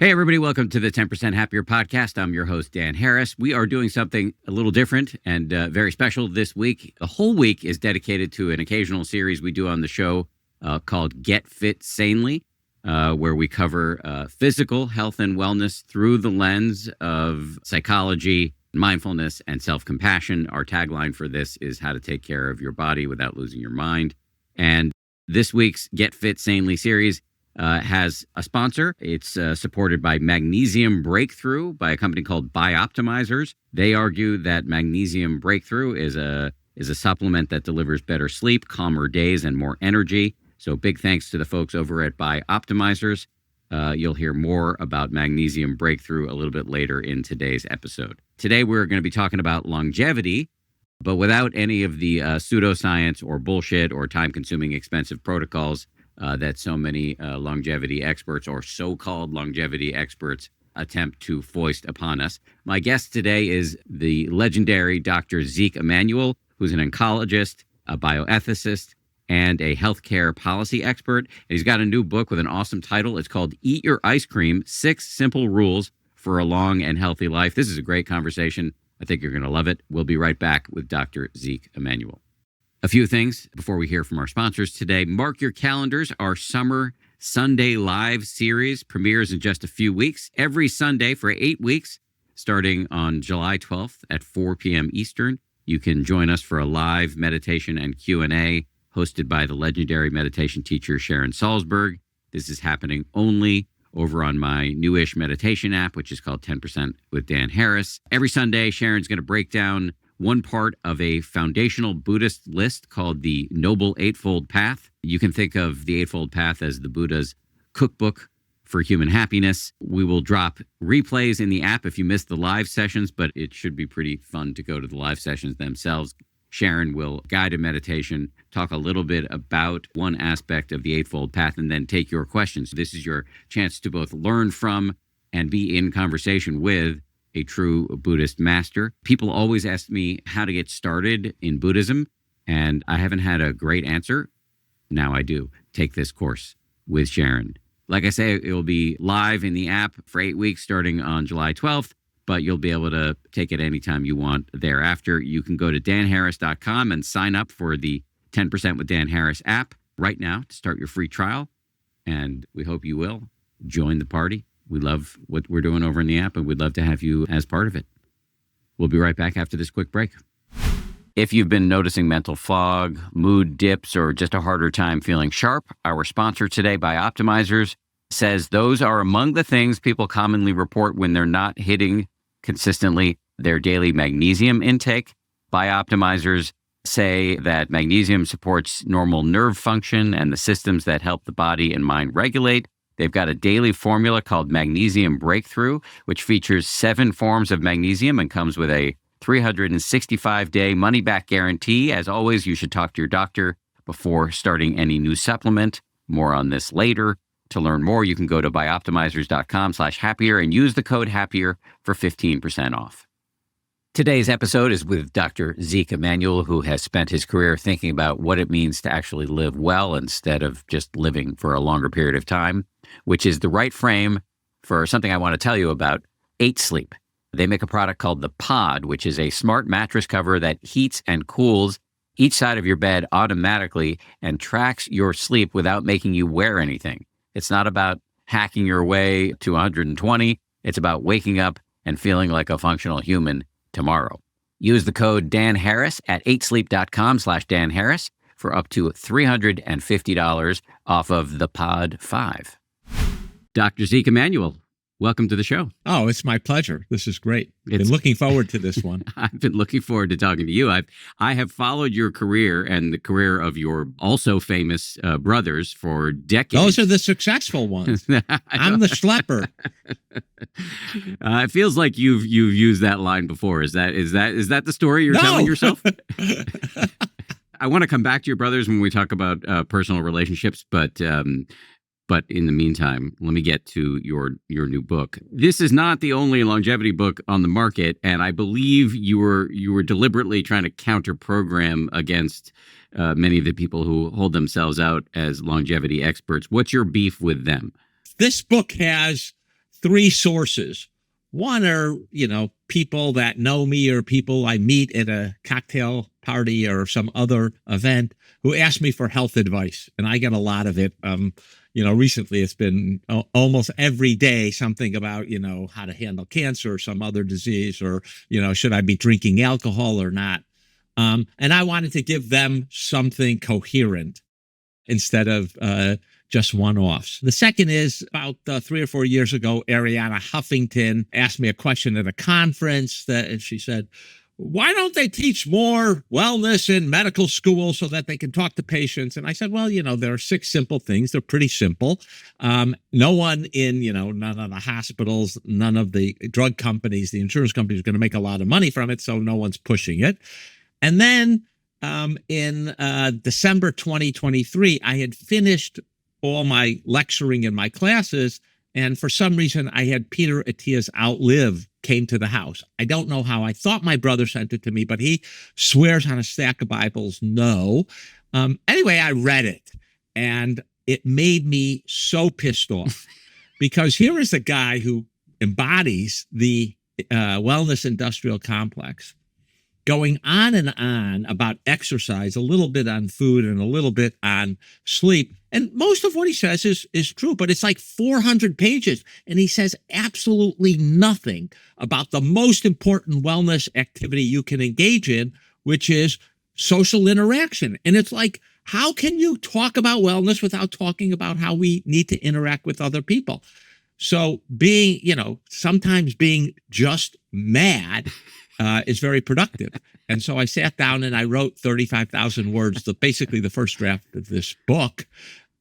Hey, everybody. Welcome to the 10% Happier podcast. I'm your host, Dan Harris. We are doing something a little different and very special this week. The whole week is dedicated to an occasional series we do on the show called Get Fit Sanely, where we cover physical health and wellness through the lens of psychology, mindfulness, and self-compassion. Our tagline for this is how to take care of your body without losing your mind. And this week's Get Fit Sanely series has a sponsor. It's supported by Magnesium Breakthrough by a company called Bioptimizers. They argue that Magnesium Breakthrough is a supplement that delivers better sleep, calmer days, and more energy. So big thanks to the folks over at Bioptimizers. You'll hear more about Magnesium Breakthrough a little bit later in today's episode. Today, we're going to be talking about longevity, but without any of the pseudoscience or bullshit or time-consuming expensive protocols that so many longevity experts or so-called longevity experts attempt to foist upon us. My guest today is the legendary Dr. Zeke Emanuel, who's an oncologist, a bioethicist, and a healthcare policy expert. And he's got a new book with an awesome title. It's called Eat Your Ice Cream, 6 Simple Rules for a Long and Healthy Life. This is a great conversation. I think you're going to love it. We'll be right back with Dr. Zeke Emanuel. A few things before we hear from our sponsors today. Mark your calendars. Our summer Sunday Live series premieres in just a few weeks. Every Sunday for 8 weeks, starting on July 12th at 4 p.m. Eastern. You can join us for a live meditation and Q&A hosted by the legendary meditation teacher Sharon Salzberg. This is happening only over on my newish meditation app, which is called 10% with Dan Harris. Every Sunday, Sharon's going to break down one part of a foundational Buddhist list called the Noble Eightfold Path. You can think of the Eightfold Path as the Buddha's cookbook for human happiness. We will drop replays in the app if you missed the live sessions, but it should be pretty fun to go to the live sessions themselves. Sharon will guide a meditation, talk a little bit about one aspect of the Eightfold Path, and then take your questions. This is your chance to both learn from and be in conversation with a true Buddhist master. People always ask me how to get started in Buddhism, and I haven't had a great answer. Now I do. Take this course with Sharon. Like I say, it will be live in the app for 8 weeks starting on July 12th, but you'll be able to take it anytime you want thereafter. You can go to danharris.com and sign up for the 10% with Dan Harris app right now to start your free trial, and we hope you will join the party. We love what we're doing over in the app, and we'd love to have you as part of it. We'll be right back after this quick break. If you've been noticing mental fog, mood dips, or just a harder time feeling sharp, our sponsor today, Bioptimizers, says those are among the things people commonly report when they're not hitting consistently their daily magnesium intake. Bioptimizers say that magnesium supports normal nerve function and the systems that help the body and mind regulate. They've got a daily formula called Magnesium Breakthrough, which features 7 forms of magnesium and comes with a 365-day money-back guarantee. As always, you should talk to your doctor before starting any new supplement. More on this later. To learn more, you can go to bioptimizers.com/happier and use the code HAPPIER for 15% off. Today's episode is with Dr. Zeke Emanuel, who has spent his career thinking about what it means to actually live well instead of just living for a longer period of time, which is the right frame for something I want to tell you about, 8 Sleep. They make a product called the Pod, which is a smart mattress cover that heats and cools each side of your bed automatically and tracks your sleep without making you wear anything. It's not about hacking your way to 120. It's about waking up and feeling like a functional human tomorrow. Use the code DANHARRIS at 8sleep.com/Dan Harris for up to $350 off of the Pod 5. Dr. Zeke Emanuel, welcome to the show. Oh, it's my pleasure. This is great. I've been looking forward to this one. I've been looking forward to talking to you. I have followed your career and the career of your also famous brothers for decades. Those are the successful ones. I'm the schlepper. It feels like you've used that line before. Is that the story you're telling yourself? I want to come back to your brothers when we talk about personal relationships, but in the meantime, let me get to your new book. This is not the only longevity book on the market, and I believe you were deliberately trying to counter-program against many of the people who hold themselves out as longevity experts. What's your beef with them? This book has three sources. One are, people that know me or people I meet at a cocktail party or some other event who ask me for health advice. And I get a lot of it. Recently it's been almost every day something about, how to handle cancer or some other disease or, should I be drinking alcohol or not? And I wanted to give them something coherent instead of just one-offs. The second is about 3 or 4 years ago, Ariana Huffington asked me a question at a conference and she said, why don't they teach more wellness in medical school so that they can talk to patients? And I said, well, there are 6 simple things. They're pretty simple. No one in, none of the hospitals, none of the drug companies, the insurance companies are going to make a lot of money from it, so no one's pushing it. And then in December 2023, I had finished all my lecturing in my classes, and for some reason, I had Peter Attia's Outlive came to the house. I don't know how. I thought my brother sent it to me, but he swears on a stack of Bibles, no. Anyway, I read it, and it made me so pissed off because here is a guy who embodies the wellness industrial complex, going on and on about exercise, a little bit on food and a little bit on sleep. And most of what he says is true, but it's like 400 pages. And he says absolutely nothing about the most important wellness activity you can engage in, which is social interaction. And it's like, how can you talk about wellness without talking about how we need to interact with other people? So sometimes being just mad is very productive. And so I sat down and I wrote 35,000 words, basically the first draft of this book.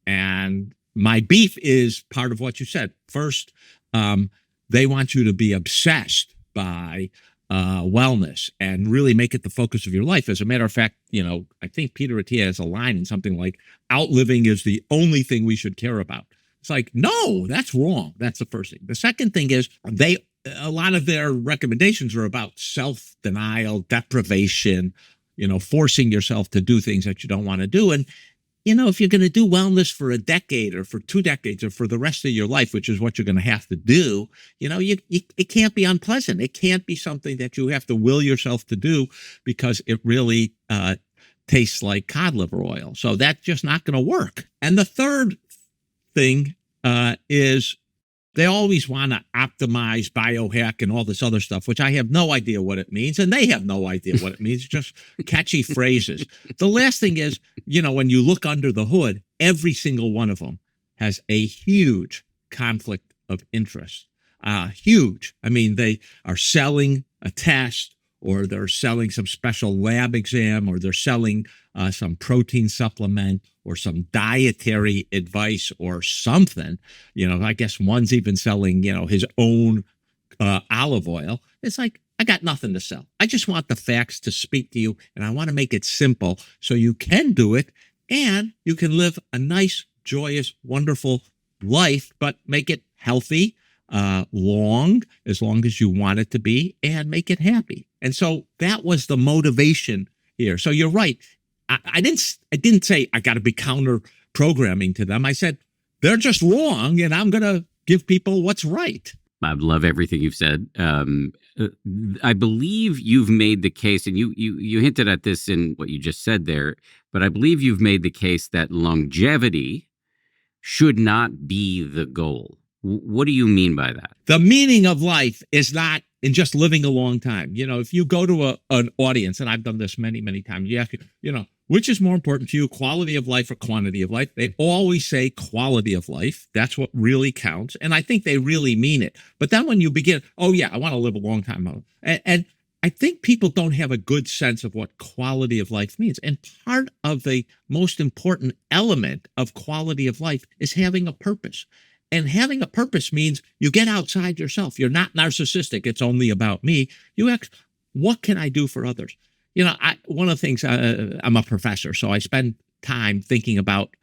And my beef is part of what you said. First, they want you to be obsessed by wellness and really make it the focus of your life. As a matter of fact, I think Peter Attia has a line in something like, outliving is the only thing we should care about. It's like, no, that's wrong. That's the first thing. The second thing is a lot of their recommendations are about self-denial, deprivation, forcing yourself to do things that you don't want to do. And, if you're going to do wellness for a decade or for 2 decades or for the rest of your life, which is what you're going to have to do, it can't be unpleasant. It can't be something that you have to will yourself to do because it really tastes like cod liver oil. So that's just not going to work. And the third thing is they always want to optimize, biohack, and all this other stuff, which I have no idea what it means, and they have no idea what it means. It's just catchy phrases. The last thing is, when you look under the hood, every single one of them has a huge conflict of interest. Huge. I mean, they are selling a test, or they're selling some special lab exam, or they're selling some protein supplement, or some dietary advice or something. I guess one's even selling, his own olive oil. It's like, I got nothing to sell. I just want the facts to speak to you, and I want to make it simple so you can do it and you can live a nice, joyous, wonderful life, but make it healthy, as long as you want it to be, and make it happy. And so that was the motivation here. So you're right. I didn't say I got to be counter programming to them. I said, they're just wrong, and I'm going to give people what's right. I love everything you've said. I believe you've made the case, and you hinted at this in what you just said there, but I believe you've made the case that longevity should not be the goal. What do you mean by that? The meaning of life is not in just living a long time. If you go to an audience, and I've done this many, many times, you ask, which is more important to you, quality of life or quantity of life? They always say quality of life. That's what really counts. And I think they really mean it. But then when you begin, oh yeah, I want to live a long time. And I think people don't have a good sense of what quality of life means. And part of the most important element of quality of life is having a purpose. And having a purpose means you get outside yourself. You're not narcissistic. It's only about me. You ask, what can I do for others? One of the things, I'm a professor, so I spend time thinking about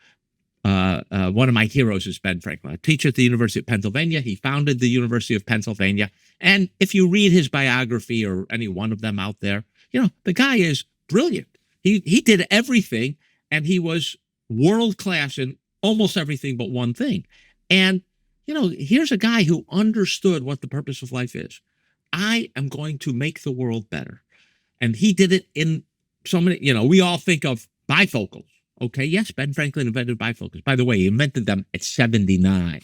one of my heroes is Ben Franklin, a teacher at the University of Pennsylvania. He founded the University of Pennsylvania. And if you read his biography or any one of them out there, the guy is brilliant. He did everything, and he was world class in almost everything but one thing. And here's a guy who understood what the purpose of life is. I am going to make the world better. And he did it in so many, we all think of bifocals. Okay. Yes. Ben Franklin invented bifocals. By the way, he invented them at 79.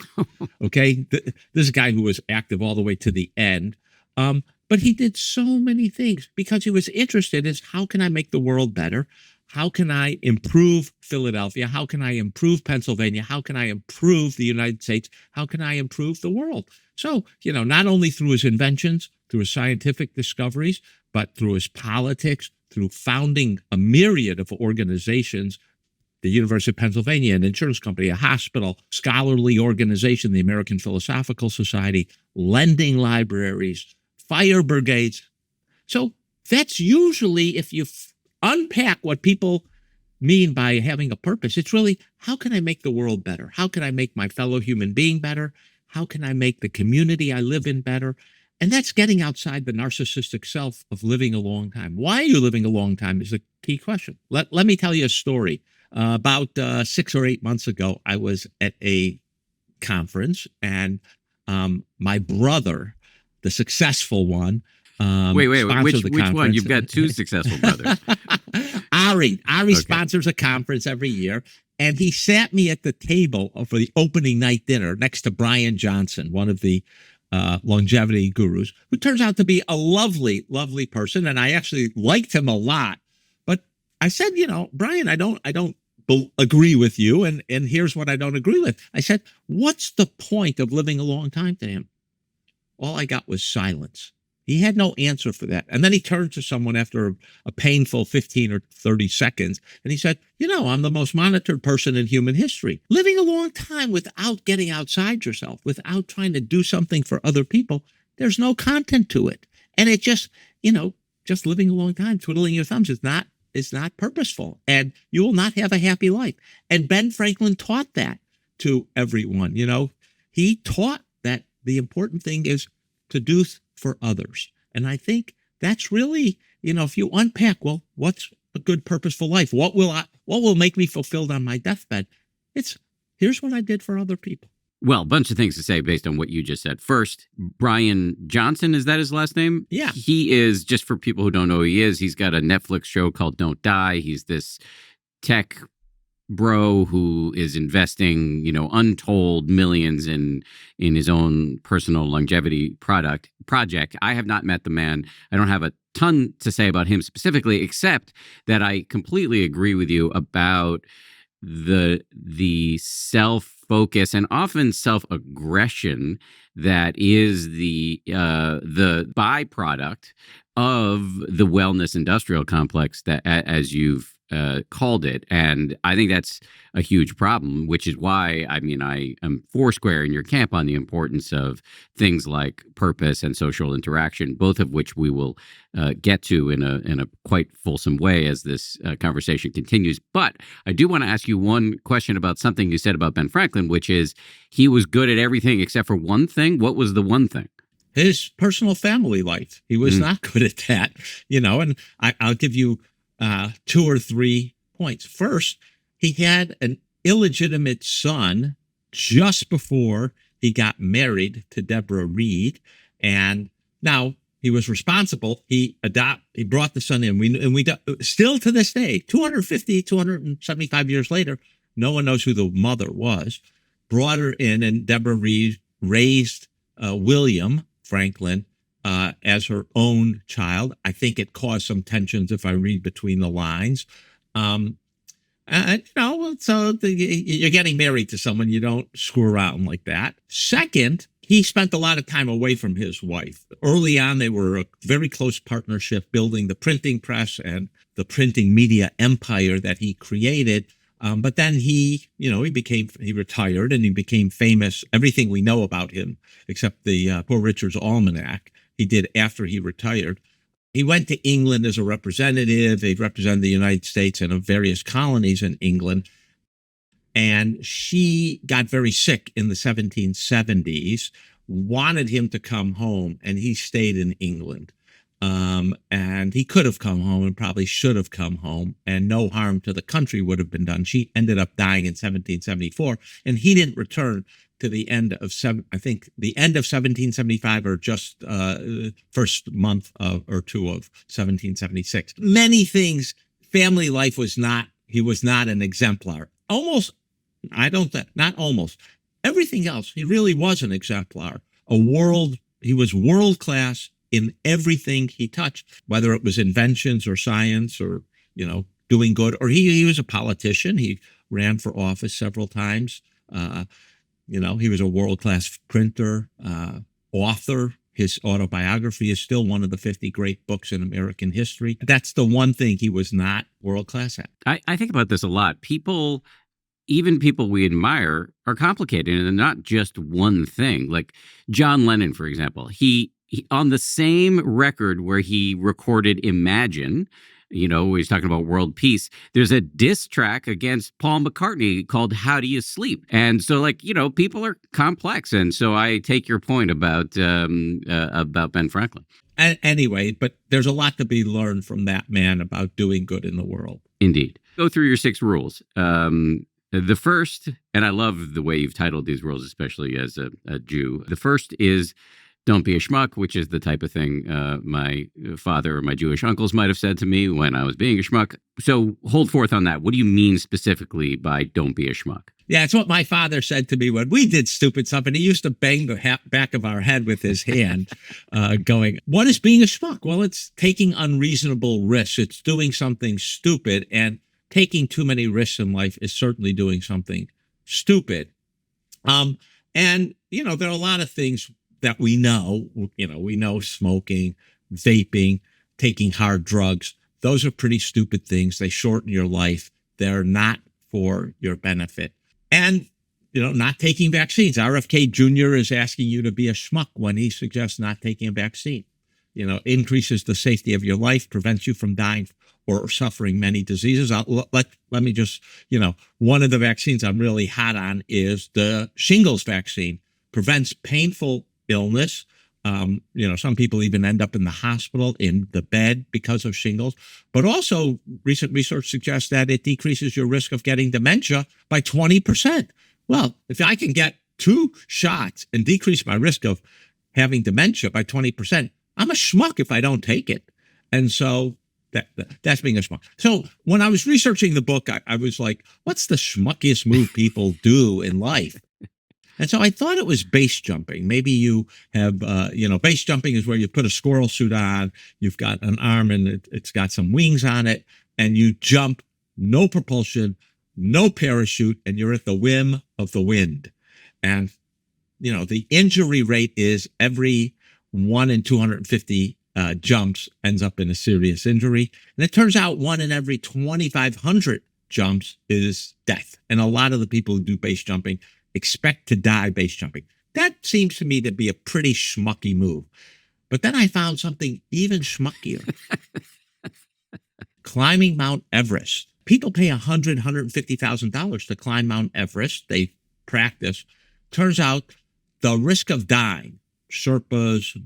Okay. This is a guy who was active all the way to the end. But he did so many things because he was interested in how can I make the world better? How can I improve Philadelphia? How can I improve Pennsylvania? How can I improve the United States? How can I improve the world? So, not only through his inventions, through his scientific discoveries, but through his politics, through founding a myriad of organizations, the University of Pennsylvania, an insurance company, a hospital, scholarly organization, the American Philosophical Society, lending libraries, fire brigades. So that's usually, if you unpack what people mean by having a purpose, it's really, how can I make the world better? How can I make my fellow human being better? How can I make the community I live in better? And that's getting outside the narcissistic self of living a long time. Why are you living a long time is the key question. Let me tell you a story. About 6 or 8 months ago, I was at a conference, and my brother, the successful one, wait, sponsored the which conference. one? You've got two successful brothers. Ari Okay. sponsors a conference every year, and he sat me at the table for the opening night dinner next to Bryan Johnson, one of the longevity gurus, who turns out to be a lovely, lovely person, and I actually liked him a lot. But I said, Bryan, I don't agree with you, and here's what I don't agree with. I said, what's the point of living a long time to him? All I got was silence. He had no answer for that. And then he turned to someone after a painful 15 or 30 seconds, and he said, I'm the most monitored person in human history. Living a long time without getting outside yourself, without trying to do something for other people, there's no content to it. And it just, just living a long time, twiddling your thumbs is not purposeful, and you will not have a happy life. And Ben Franklin taught that to everyone. He taught that the important thing is to do for others. And I think that's really, if you unpack, well, what's a good purposeful life? What will make me fulfilled on my deathbed? Here's what I did for other people. Well, a bunch of things to say based on what you just said. First, Bryan Johnson, is that his last name? Yeah. He is, just for people who don't know who he is, he's got a Netflix show called Don't Die. He's this tech bro who is investing, untold millions in his own personal longevity project. I have not met the man. I don't have a ton to say about him specifically, except that I completely agree with you about the self-focus and often self-aggression that is the byproduct of the wellness industrial complex, that, as you've called it. And I think that's a huge problem, which is why, I am foursquare in your camp on the importance of things like purpose and social interaction, both of which we will get to in a quite fulsome way as this conversation continues. But I do want to ask you one question about something you said about Ben Franklin, which is he was good at everything except for one thing. What was the one thing? His personal family life. He was not good at that, and I'll give you 2 or 3 points. First, he had an illegitimate son just before he got married to Deborah Reed, and now he was responsible. He brought the son in. We still to this day, 275 years later, no one knows who the mother was. Brought her in, and Deborah Reed raised William Franklin as her own child. I think it caused some tensions if I read between the lines. You're getting married to someone, you don't screw around like that. Second, he spent a lot of time away from his wife. Early on, they were a very close partnership, building the printing press and the printing media empire that he created. But then he retired and he became famous. Everything we know about him, except the Poor Richard's Almanac, he did after he retired. He went to England as a representative. He represented the United States and various colonies in England. And she got very sick in the 1770s, wanted him to come home, and he stayed in England. And he could have come home and probably should have come home, and no harm to the country would have been done. She ended up dying in 1774, and he didn't return to the end of the end of 1775, or just first month or two of 1776. Many things, family life was not. He was not an exemplar. Almost, I don't think, not almost. Everything else, he really was an exemplar. He was world class in everything he touched, whether it was inventions or science or, doing good, or he was a politician. He ran for office several times. He was a world-class printer, author. His autobiography is still one of the 50 great books in American history. That's the one thing he was not world-class at. I think about this a lot. Even people we admire are complicated, and they're not just one thing. Like John Lennon, for example, he on the same record where he recorded Imagine, he's talking about world peace, there's a diss track against Paul McCartney called How Do You Sleep? And so, people are complex. And so I take your point about Ben Franklin. Anyway, but there's a lot to be learned from that man about doing good in the world. Indeed. Go through your 6 rules. The first, and I love the way you've titled these rules, especially as a Jew. The first is don't be a schmuck, which is the type of thing my father or my Jewish uncles might have said to me when I was being a schmuck. So hold forth on that. What do you mean specifically by don't be a schmuck? Yeah, it's what my father said to me when we did stupid stuff. And he used to bang the back of our head with his hand going, what is being a schmuck? Well, it's taking unreasonable risks. It's doing something stupid, and taking too many risks in life is certainly doing something stupid. And, there are a lot of things that we know. We know smoking, vaping, taking hard drugs. Those are pretty stupid things. They shorten your life. They're not for your benefit. And, not taking vaccines. RFK Jr. is asking you to be a schmuck when he suggests not taking a vaccine. Increases the safety of your life, prevents you from dying or suffering many diseases. Let me just, one of the vaccines I'm really hot on is the shingles vaccine. Prevents painful illness. Some people even end up in the hospital, in the bed because of shingles. But also, recent research suggests that it decreases your risk of getting dementia by 20%. Well, if I can get 2 shots and decrease my risk of having dementia by 20%, I'm a schmuck if I don't take it. And so that's being a schmuck. So when I was researching the book, I was like, what's the schmuckiest move people do in life? And so I thought it was base jumping. Maybe you have, base jumping is where you put a squirrel suit on, you've got an arm and it's got some wings on it, and you jump, no propulsion, no parachute, and you're at the whim of the wind. And, the injury rate is every 1 in 250 jumps ends up in a serious injury. And it turns out 1 in every 2,500 jumps is death. And a lot of the people who do base jumping expect to die base jumping. That seems to me to be a pretty schmucky move. But then I found something even schmuckier. Climbing Mount Everest. People pay $100,000, $150,000 to climb Mount Everest. They practice. Turns out the risk of dying, Sherpas,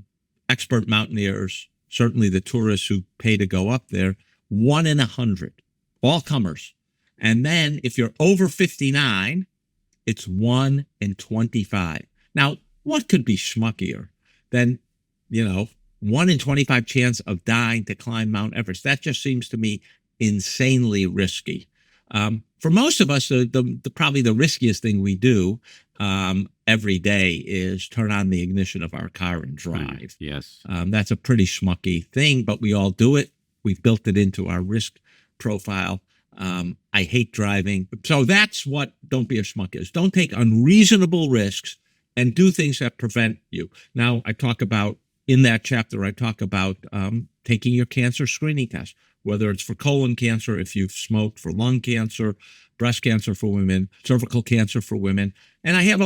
expert mountaineers, certainly the tourists who pay to go up there, 1 in 100, all comers. And then if you're over 59, it's 1 in 25. Now, what could be schmuckier than, 1 in 25 chance of dying to climb Mount Everest? That just seems to me insanely risky. For most of us, probably the riskiest thing we do every day is turn on the ignition of our car and drive. Yes. That's a pretty schmucky thing, but we all do it. We've built it into our risk profile. I hate driving. So that's what don't be a schmuck is. Don't take unreasonable risks and do things that prevent you. Now, in that chapter, I talk about taking your cancer screening test, whether it's for colon cancer, if you've smoked, for lung cancer, breast cancer for women, cervical cancer for women. And I have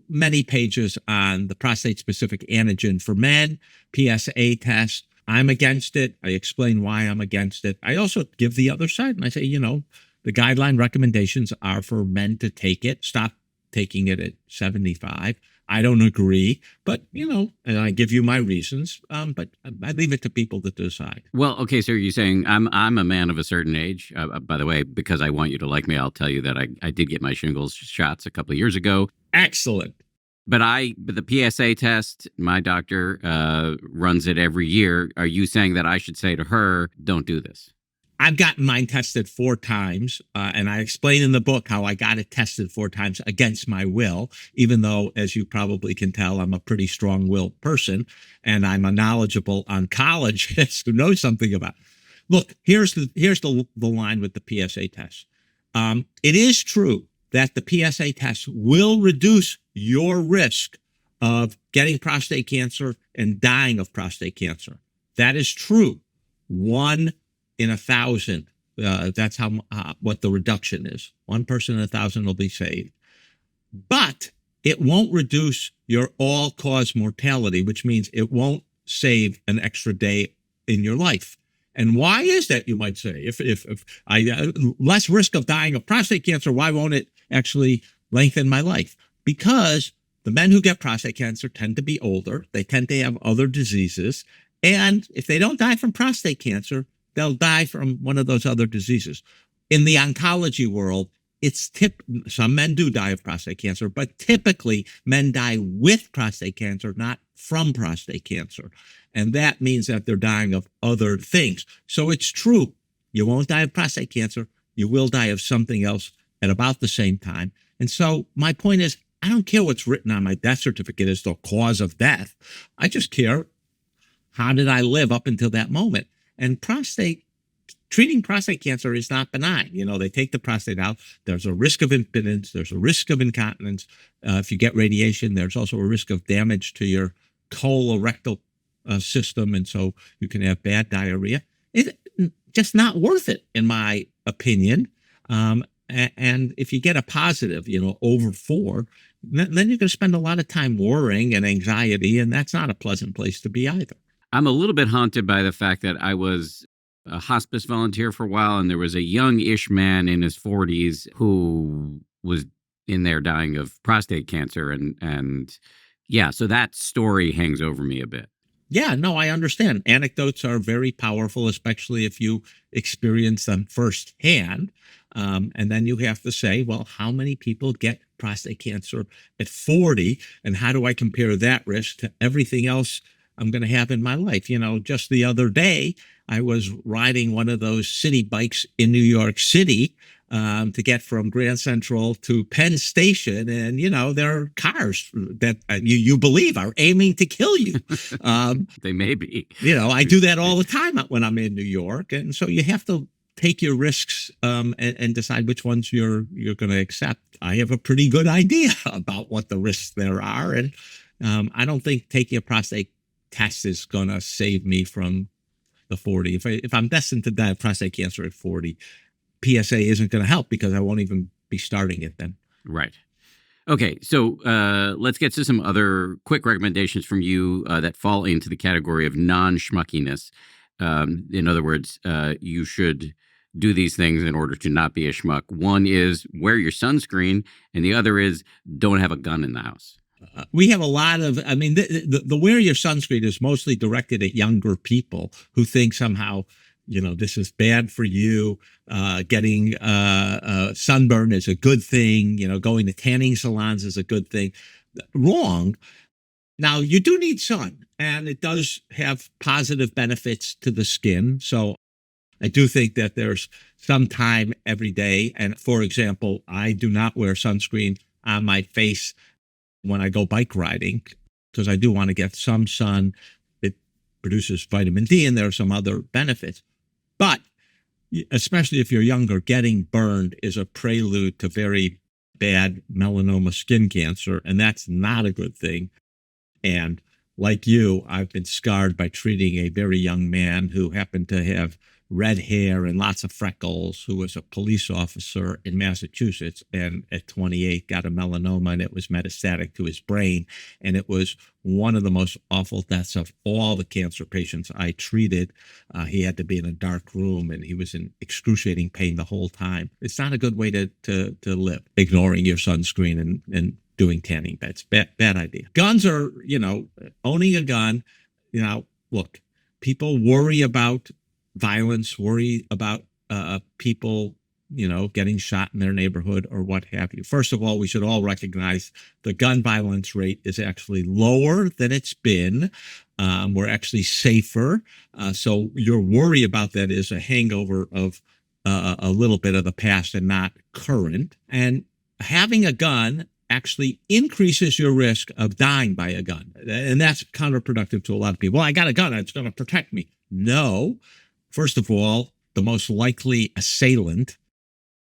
many pages on the prostate-specific antigen for men, PSA test. I'm against it. I explain why I'm against it. I also give the other side, and I say, the guideline recommendations are for men to take it. Stop taking it at 75. I don't agree, but and I give you my reasons. But I leave it to people to decide. Well, okay, so you're saying I'm a man of a certain age. By the way, because I want you to like me, I'll tell you that I did get my shingles shots a couple of years ago. Excellent. But the PSA test, my doctor runs it every year. Are you saying that I should say to her, don't do this? I've gotten mine tested 4 times, and I explain in the book how I got it tested 4 times against my will, even though, as you probably can tell, I'm a pretty strong-willed person, and I'm a knowledgeable oncologist who knows something about it. Look, here's the line with the PSA test. It is true that the PSA test will reduce your risk of getting prostate cancer and dying of prostate cancer. That is true. 1 in 1,000. That's how what the reduction is. 1 person in 1,000 will be saved. But it won't reduce your all-cause mortality, which means it won't save an extra day in your life. And why is that, you might say? If I less risk of dying of prostate cancer, why won't it actually lengthen my life? Because the men who get prostate cancer tend to be older. They tend to have other diseases. And if they don't die from prostate cancer, they'll die from one of those other diseases. In the oncology world, some men do die of prostate cancer, but typically men die with prostate cancer, not from prostate cancer. And that means that they're dying of other things. So it's true. You won't die of prostate cancer. You will die of something else at about the same time. And so my point is, I don't care what's written on my death certificate as the cause of death. I just care, how did I live up until that moment? And treating prostate cancer is not benign. They take the prostate out. There's a risk of impotence. There's a risk of incontinence. If you get radiation, there's also a risk of damage to your colorectal system. And so you can have bad diarrhea. It's just not worth it, in my opinion. And if you get a positive, over 4, then you're going to spend a lot of time worrying and anxiety. And that's not a pleasant place to be either. I'm a little bit haunted by the fact that I was a hospice volunteer for a while, and there was a young-ish man in his 40s who was in there dying of prostate cancer. And yeah, so that story hangs over me a bit. Yeah, no, I understand. Anecdotes are very powerful, especially if you experience them firsthand. And then you have to say, well, how many people get prostate cancer at 40? And how do I compare that risk to everything else I'm going to have in my life? Just the other day, I was riding one of those city bikes in New York City to get from Grand Central to Penn Station. And, there are cars that you believe are aiming to kill you. They may be. I do that all the time when I'm in New York. And so you have to take your risks and decide which ones you're going to accept. I have a pretty good idea about what the risks there are. And I don't think taking a prostate test is going to save me from the 40. If I'm destined to die of prostate cancer at 40, PSA isn't going to help because I won't even be starting it then. Right. Okay, so let's get to some other quick recommendations from you that fall into the category of non-schmuckiness. In other words, you should do these things in order to not be a schmuck. One is wear your sunscreen, and the other is don't have a gun in the house. We have a lot of, the wear your sunscreen is mostly directed at younger people who think somehow, this is bad for you. Getting sunburn is a good thing. Going to tanning salons is a good thing. Wrong. Now, you do need sun, and it does have positive benefits to the skin. So I do think that there's some time every day. And for example, I do not wear sunscreen on my face when I go bike riding because I do want to get some sun. It produces vitamin D, and there are some other benefits. But especially if you're younger, getting burned is a prelude to very bad melanoma skin cancer, and that's not a good thing. And like you, I've been scarred by treating a very young man who happened to have red hair and lots of freckles, who was a police officer in Massachusetts, and at 28 got a melanoma, and it was metastatic to his brain. And it was one of the most awful deaths of all the cancer patients I treated. He had to be in a dark room, and he was in excruciating pain the whole time. It's not a good way to live, ignoring your sunscreen and doing tanning beds. Bad idea. Guns are, owning a gun, look, people worry about violence, worry about people, getting shot in their neighborhood or what have you. First of all, we should all recognize the gun violence rate is actually lower than it's been. We're actually safer. So your worry about that is a hangover of a little bit of the past and not current. And having a gun actually increases your risk of dying by a gun. And that's counterproductive to a lot of people. Well, I got a gun, it's going to protect me. No. First of all, the most likely assailant,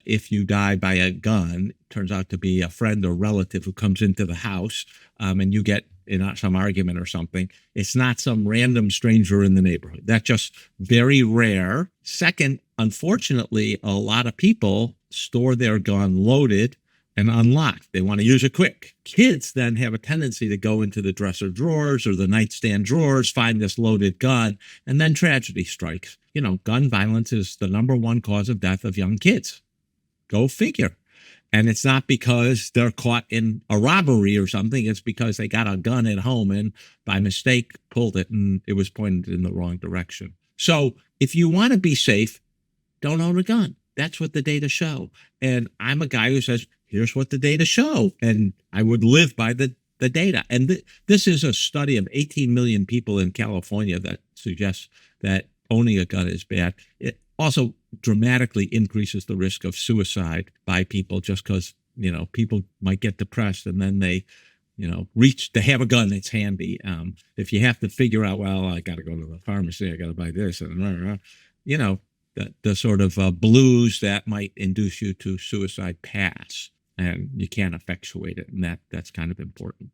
if you die by a gun, turns out to be a friend or relative who comes into the house, and you get in some argument or something. It's not some random stranger in the neighborhood. That's just very rare. Second, unfortunately, a lot of people store their gun loaded and unlocked. They want to use it quick. Kids then have a tendency to go into the dresser drawers or the nightstand drawers, find this loaded gun, and then tragedy strikes. Gun violence is the number one cause of death of young kids. Go figure. And it's not because they're caught in a robbery or something. It's because they got a gun at home and by mistake pulled it and it was pointed in the wrong direction. So if you want to be safe, don't own a gun. That's what the data show. And I'm a guy who says, here's what the data show. And I would live by the data. And this is a study of 18 million people in California that suggests that owning a gun is bad. It also dramatically increases the risk of suicide by people just because, people might get depressed and then they, reach to have a gun that's handy. If you have to figure out, well, I got to go to the pharmacy, I got to buy this, and the sort of blues that might induce you to suicide pass, and you can't effectuate it. And that's kind of important.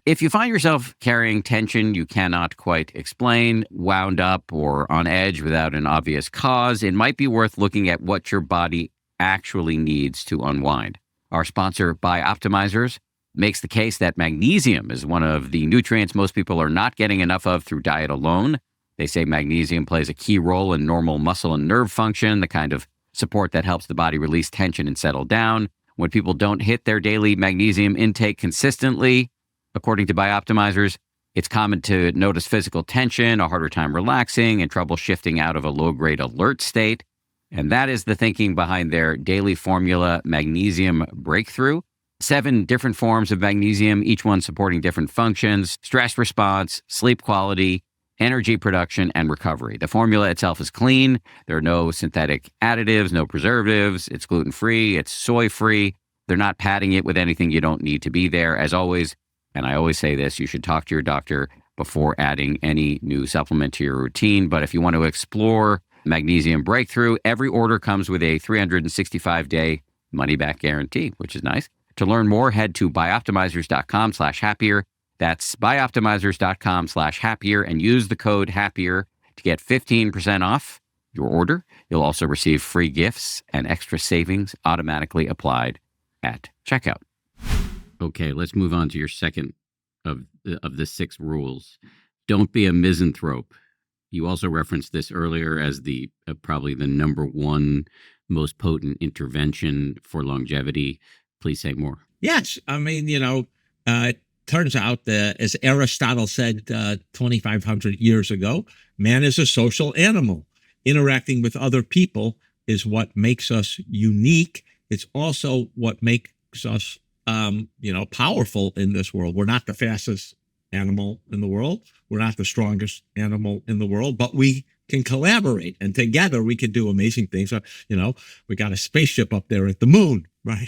If you find yourself carrying tension you cannot quite explain, wound up or on edge without an obvious cause, it might be worth looking at what your body actually needs to unwind. Our sponsor, Bioptimizers, makes the case that magnesium is one of the nutrients most people are not getting enough of through diet alone. They say magnesium plays a key role in normal muscle and nerve function, the kind of support that helps the body release tension and settle down. When people don't hit their daily magnesium intake consistently, according to Bioptimizers, it's common to notice physical tension, a harder time relaxing, and trouble shifting out of a low-grade alert state. And that is the thinking behind their daily formula, Magnesium Breakthrough. 7 different forms of magnesium, each one supporting different functions: stress response, sleep quality, energy production, and recovery. The formula itself is clean. There are no synthetic additives, no preservatives. It's gluten-free. It's soy-free. They're not padding it with anything you don't need to be there. As always, and I always say this, you should talk to your doctor before adding any new supplement to your routine. But if you want to explore Magnesium Breakthrough, every order comes with a 365-day money-back guarantee, which is nice. To learn more, head to bioptimizers.com/happier. That's bioptimizers.com/happier and use the code HAPPIER to get 15% off your order. You'll also receive free gifts and extra savings automatically applied at checkout. Okay, let's move on to your second of the 6 rules. Don't be a misanthrope. You also referenced this earlier as the probably the number one most potent intervention for longevity. Please say more. Yes. I mean, it turns out that, as Aristotle said 2,500 years ago, man is a social animal. Interacting with other people is what makes us unique. It's also what makes us powerful in this world. We're not the fastest animal in the world. We're not the strongest animal in the world, but we can collaborate, and together we can do amazing things. We got a spaceship up there at the moon, right?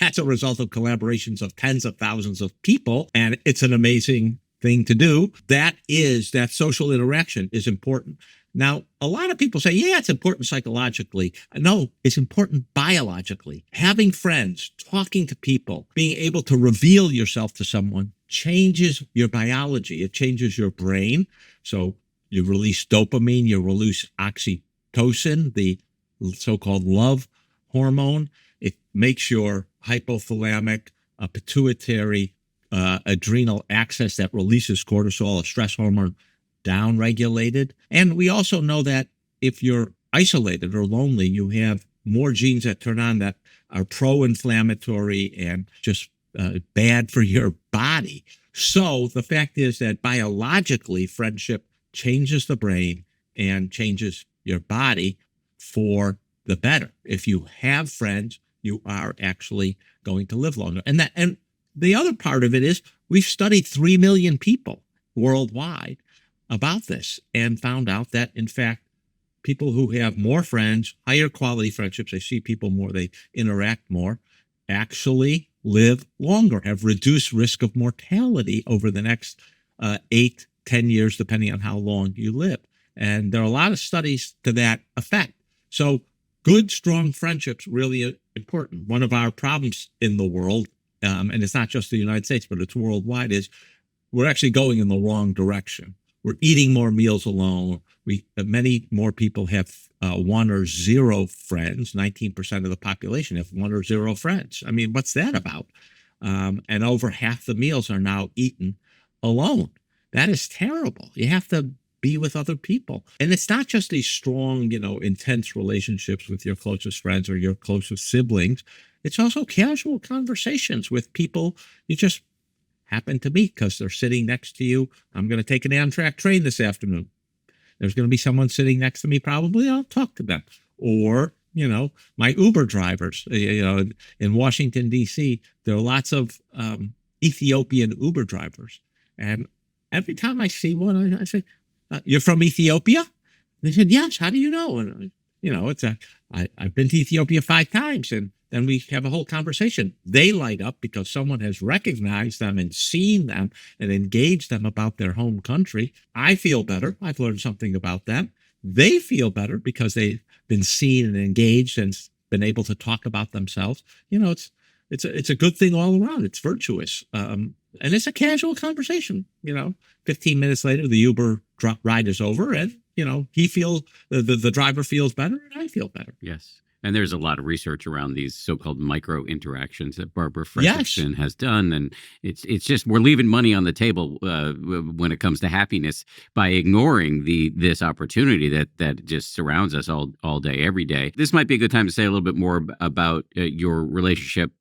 That's a result of collaborations of tens of thousands of people, and it's an amazing thing to do. That social interaction is important. Now, a lot of people say, yeah, it's important psychologically. No, it's important biologically. Having friends, talking to people, being able to reveal yourself to someone changes your biology. It changes your brain. So you release dopamine, you release oxytocin, the so-called love hormone. It makes your hypothalamic, pituitary, adrenal axis that releases cortisol, a stress hormone, down-regulated. And we also know that if you're isolated or lonely, you have more genes that turn on that are pro-inflammatory and just bad for your body. So the fact is that biologically, friendship changes the brain and changes your body for the better. If you have friends, you are actually going to live longer. And the other part of it is we've studied 3 million people worldwide about this and found out that, in fact, people who have more friends, higher quality friendships, they see people more, they interact more, actually live longer, have reduced risk of mortality over the next 8, 10 years, depending on how long you live. And there are a lot of studies to that effect. So good, strong friendships really important. One of our problems in the world, and it's not just the United States, but it's worldwide, is we're actually going in the wrong direction. We're eating more meals alone. Many more people have 1 or 0 friends. 19% of the population have 1 or 0 friends. I mean, what's that about? And over half the meals are now eaten alone. That is terrible. You have to be with other people. And it's not just these strong, intense relationships with your closest friends or your closest siblings. It's also casual conversations with people you just happen to meet because they're sitting next to you. I'm going to take an Amtrak train this afternoon. There's going to be someone sitting next to me. Probably I'll talk to them. Or, my Uber drivers, in Washington, D.C., there are lots of Ethiopian Uber drivers. And every time I see one, I say, you're from Ethiopia? They said, yes. How do you know? And, I've been to Ethiopia 5 times. And then we have a whole conversation. They light up because someone has recognized them and seen them and engaged them about their home country. I feel better. I've learned something about them. They feel better because they've been seen and engaged and been able to talk about themselves. It's a good thing all around. It's virtuous. And it's a casual conversation. 15 minutes later, the Uber ride is over and, the driver feels better and I feel better. Yes. And there's a lot of research around these so-called micro interactions that Barbara Fredrickson has done. And it's just we're leaving money on the table when it comes to happiness by ignoring this opportunity that just surrounds us all day, every day. This might be a good time to say a little bit more about your relationship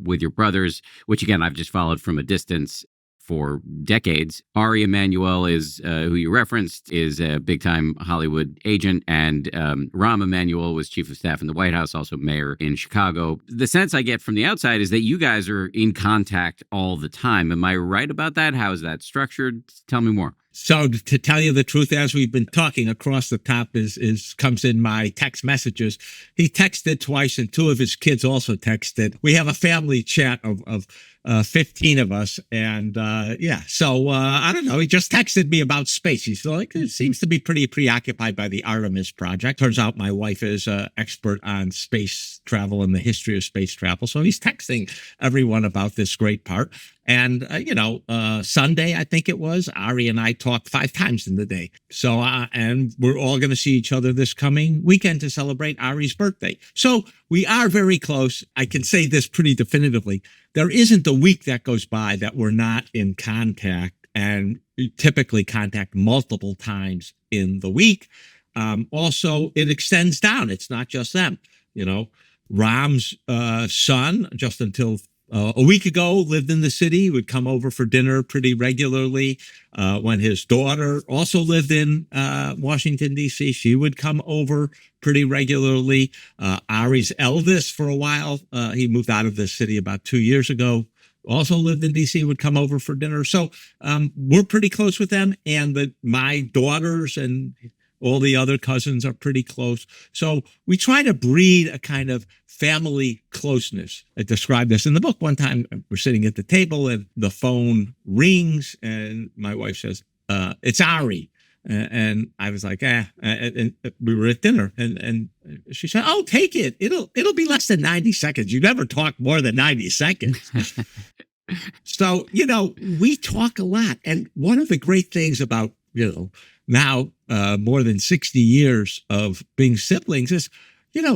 with your brothers, which, again, I've just followed from a distance for decades. Ari Emanuel is who you referenced, is a big-time Hollywood agent, and Rahm Emanuel was chief of staff in the White House, also mayor in Chicago. The sense I get from the outside is that you guys are in contact all the time. Am I right about that? How is that structured? Tell me more. So to tell you the truth, as we've been talking, across the top comes in my text messages. He texted twice, and 2 of his kids also texted. We have a family chat of 15 of us. And so I don't know. He just texted me about space. He's like, it seems to be pretty preoccupied by the Artemis project. Turns out my wife is an expert on space travel and the history of space travel. So he's texting everyone about this great part. And, Sunday, I think it was, Ari and I talked 5 times in the day. So, and we're all going to see each other this coming weekend to celebrate Ari's birthday. So we are very close. I can say this pretty definitively. There isn't a week that goes by that we're not in contact, and we typically contact multiple times in the week. Also, it extends down. It's not just them. Ram's son, just until a week ago, lived in the city, would come over for dinner pretty regularly. When his daughter also lived in Washington, D.C., she would come over pretty regularly. Ari's eldest, for a while, he moved out of the city about 2 years ago, also lived in D.C., would come over for dinner. So we're pretty close with them. And my daughters and all the other cousins are pretty close. So we try to breed a kind of family closeness. I described this in the book. One time we're sitting at the table and the phone rings and my wife says, it's Ari. And I was like, and we were at dinner and she said, oh, take it. It'll be less than 90 seconds. You never talk more than 90 seconds. So, we talk a lot. And one of the great things about, now more than 60 years of being siblings is,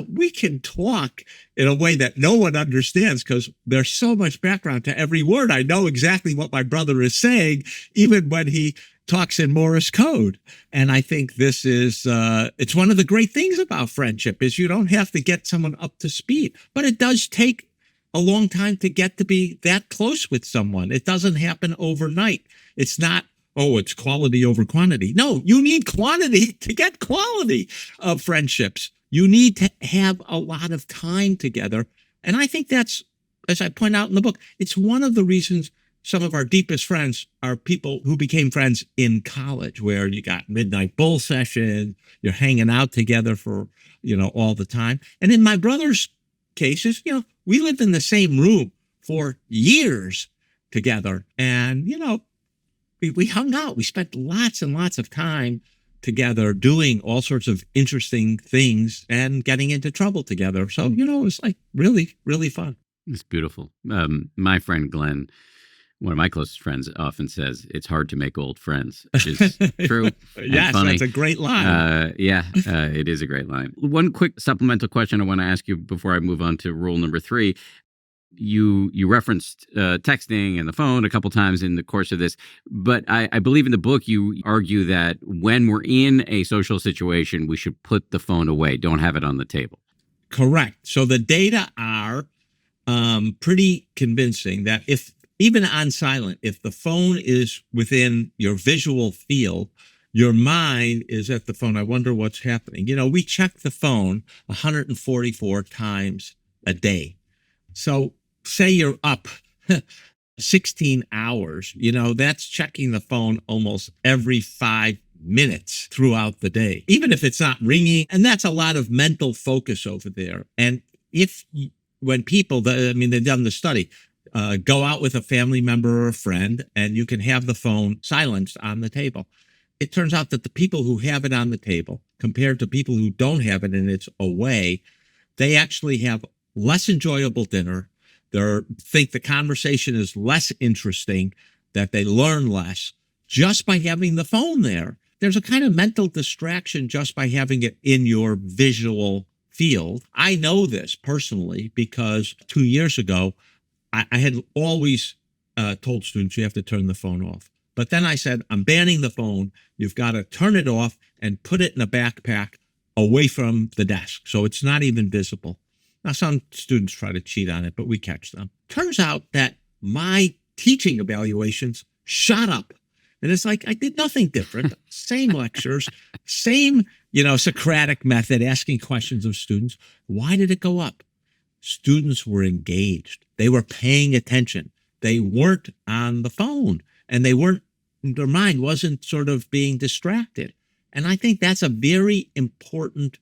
we can talk in a way that no one understands because there's so much background to every word. I know exactly what my brother is saying, even when he talks in Morse code. And I think this is, it's one of the great things about friendship is you don't have to get someone up to speed, but it does take a long time to get to be that close with someone. It doesn't happen overnight. It's not, oh, it's quality over quantity. No, you need quantity to get quality of friendships. You need to have a lot of time together. And I think that's, as I point out in the book, it's one of the reasons some of our deepest friends are people who became friends in college, where you got midnight bull session, you're hanging out together for, all the time. And in my brother's cases, we lived in the same room for years together. And, we hung out. We spent lots and lots of time together doing all sorts of interesting things and getting into trouble together. So, it was like really, really fun. It's beautiful. My friend Glenn, one of my closest friends, often says it's hard to make old friends, which is true. Yes, funny. That's a great line. It is a great line. One quick supplemental question I want to ask you before I move on to rule number 3. You referenced texting and the phone a couple times in the course of this, but I believe in the book you argue that when we're in a social situation, we should put the phone away, don't have it on the table. Correct. So the data are pretty convincing that even on silent, if the phone is within your visual field, your mind is at the phone. I wonder what's happening. We check the phone 144 times a day. So say you're up 16 hours, that's checking the phone almost every 5 minutes throughout the day, even if it's not ringing. And that's a lot of mental focus over there. And when people, they've done the study, go out with a family member or a friend, and you can have the phone silenced on the table. It turns out that the people who have it on the table, compared to people who don't have it and it's away, they actually have less enjoyable dinner. They think the conversation is less interesting, that they learn less just by having the phone there. There's a kind of mental distraction just by having it in your visual field. I know this personally because 2 years ago, I had always told students you have to turn the phone off. But then I said, I'm banning the phone. You've got to turn it off and put it in a backpack away from the desk, so it's not even visible. Now, some students try to cheat on it, but we catch them. Turns out that my teaching evaluations shot up. And it's like I did nothing different. Same lectures, same, Socratic method, asking questions of students. Why did it go up? Students were engaged. They were paying attention. They weren't on the phone, and their mind wasn't sort of being distracted. And I think that's a very important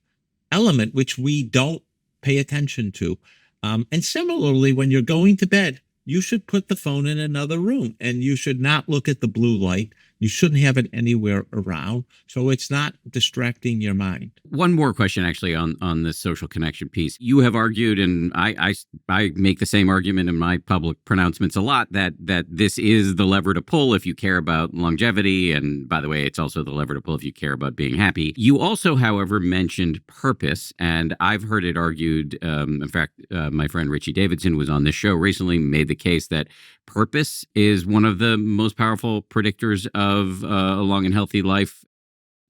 element which we don't pay attention to. And similarly, when you're going to bed, you should put the phone in another room, and you should not look at the blue light. You shouldn't have it anywhere around, so it's not distracting your mind. One more question, actually, on this social connection piece. You have argued, and I make the same argument in my public pronouncements a lot, that this is the lever to pull if you care about longevity. And by the way, it's also the lever to pull if you care about being happy. You also, however, mentioned purpose, and I've heard it argued. In fact, my friend Richie Davidson was on this show recently, made the case that purpose is one of the most powerful predictors of a long and healthy life.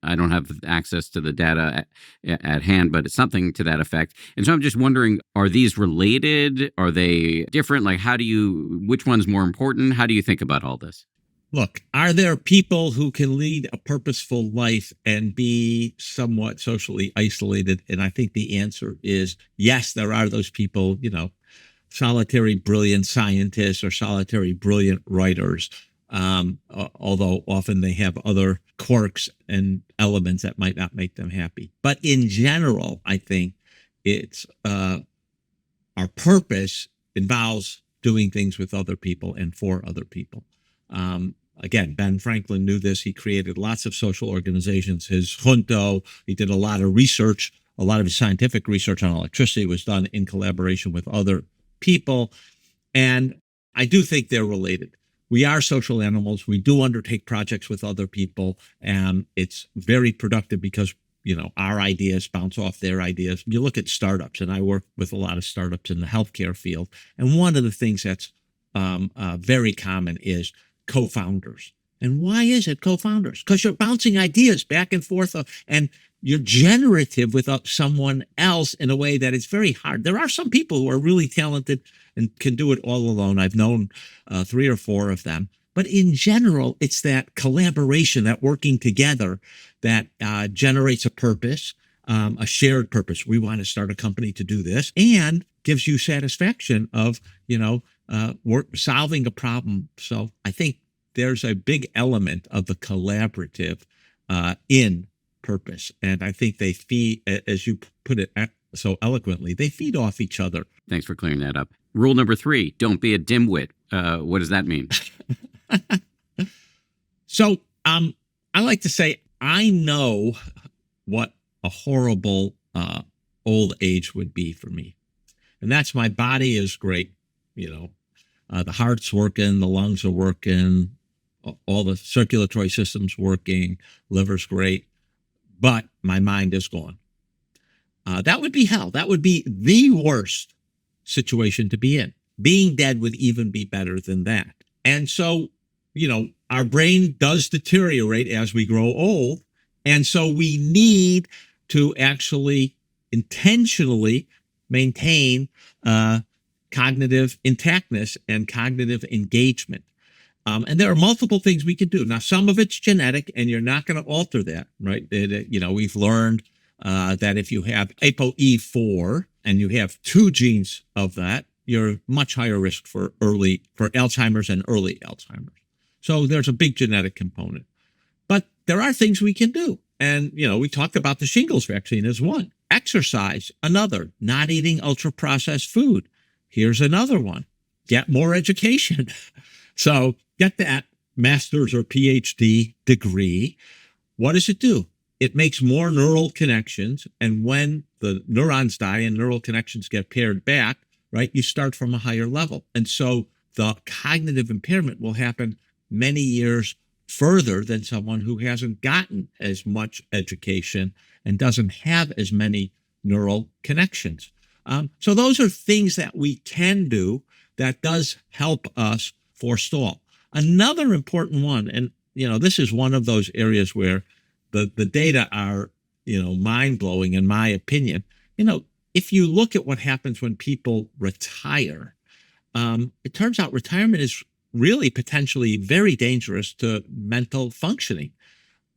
I don't have access to the data at hand, but it's something to that effect. And so I'm just wondering, are these related? Are they different? Like, which one's more important? How do you think about all this? Look, are there people who can lead a purposeful life and be somewhat socially isolated? And I think the answer is yes, there are those people, solitary brilliant scientists or solitary brilliant writers, although often they have other quirks and elements that might not make them happy. But in general, I think it's our purpose involves doing things with other people and for other people. Again, Ben Franklin knew this. He created lots of social organizations. His junto, he did a lot of research. A lot of his scientific research on electricity was done in collaboration with other people. And I do think they're related. We are social animals. We do undertake projects with other people, and it's very productive because, our ideas bounce off their ideas. You look at startups, and I work with a lot of startups in the healthcare field. And one of the things that's very common is co-founders. And why is it co-founders? Because you're bouncing ideas back and forth, and you're generative with someone else in a way that is very hard. There are some people who are really talented and can do it all alone. I've known 3 or 4 of them. But in general, it's that collaboration, that working together that generates a purpose, a shared purpose. We want to start a company to do this, and gives you satisfaction of, solving a problem. So I think there's a big element of the collaborative in purpose. And I think they feed, as you put it so eloquently, they feed off each other. Thanks for clearing that up. Rule number 3, don't be a dimwit. What does that mean? So I like to say, I know what a horrible old age would be for me. And that's, my body is great. The heart's working, the lungs are working, all the circulatory system's working, liver's great, but my mind is gone. That would be hell. That would be the worst situation to be in. Being dead would even be better than that. And so, our brain does deteriorate as we grow old. And so we need to actually intentionally maintain cognitive intactness and cognitive engagement. And there are multiple things we can do. Now, some of it's genetic, and you're not going to alter that, right? We've learned that if you have ApoE4 and you have 2 genes of that, you're much higher risk for Alzheimer's and early Alzheimer's. So there's a big genetic component. But there are things we can do. And, we talked about the shingles vaccine as one. Exercise, another. Not eating ultra-processed food. Here's another one. Get more education. So get that master's or PhD degree. What does it do? It makes more neural connections. And when the neurons die and neural connections get paired back, right, you start from a higher level. And so the cognitive impairment will happen many years further than someone who hasn't gotten as much education and doesn't have as many neural connections. So those are things that we can do that does help us forestall. Another important one, and this is one of those areas where the data are mind-blowing in my opinion. If you look at what happens when people retire, it turns out retirement is really potentially very dangerous to mental functioning.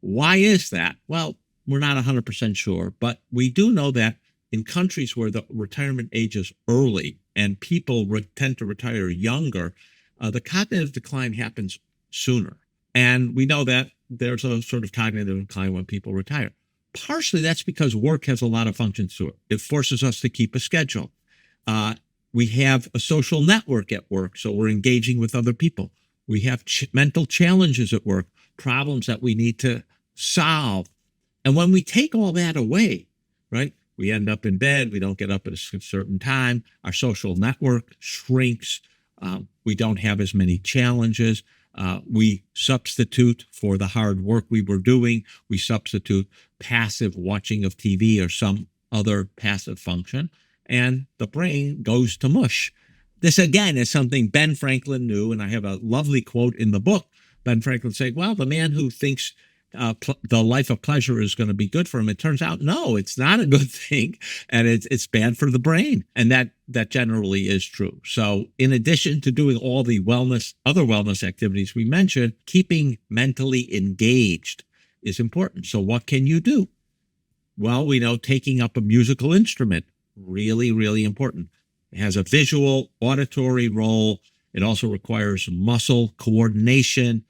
Why is that? Well, we're not 100% sure, but we do know that in countries where the retirement age is early and people tend to retire younger, the cognitive decline happens sooner. And we know that there's a sort of cognitive decline when people retire. Partially that's because work has a lot of functions to it. It forces us to keep a schedule. We have a social network at work, so we're engaging with other people. We have mental challenges at work, problems that we need to solve. And when we take all that away, right, we end up in bed. We don't get up at a certain time. Our social network shrinks. We don't have as many challenges. We substitute for the hard work we were doing. We substitute passive watching of TV or some other passive function, and the brain goes to mush. This, again, is something Ben Franklin knew, and I have a lovely quote in the book. Ben Franklin saying, well, the man who thinks the life of pleasure is going to be good for him, it turns out, no, it's not a good thing, and it's bad for the brain. And that generally is true. So in addition to doing all the other wellness activities we mentioned, keeping mentally engaged is important. So what can you do? Well, we know taking up a musical instrument, really, really important. It has a visual, auditory role. It also requires muscle coordination.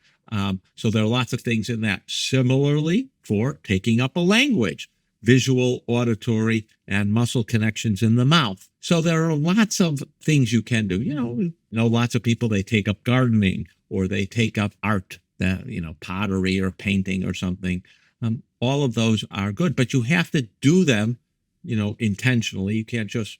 So there are lots of things in that. Similarly, for taking up a language, visual, auditory, and muscle connections in the mouth. So there are lots of things you can do. Lots of people, they take up gardening or they take up art, pottery or painting or something. All of those are good, but you have to do them, intentionally. You can't just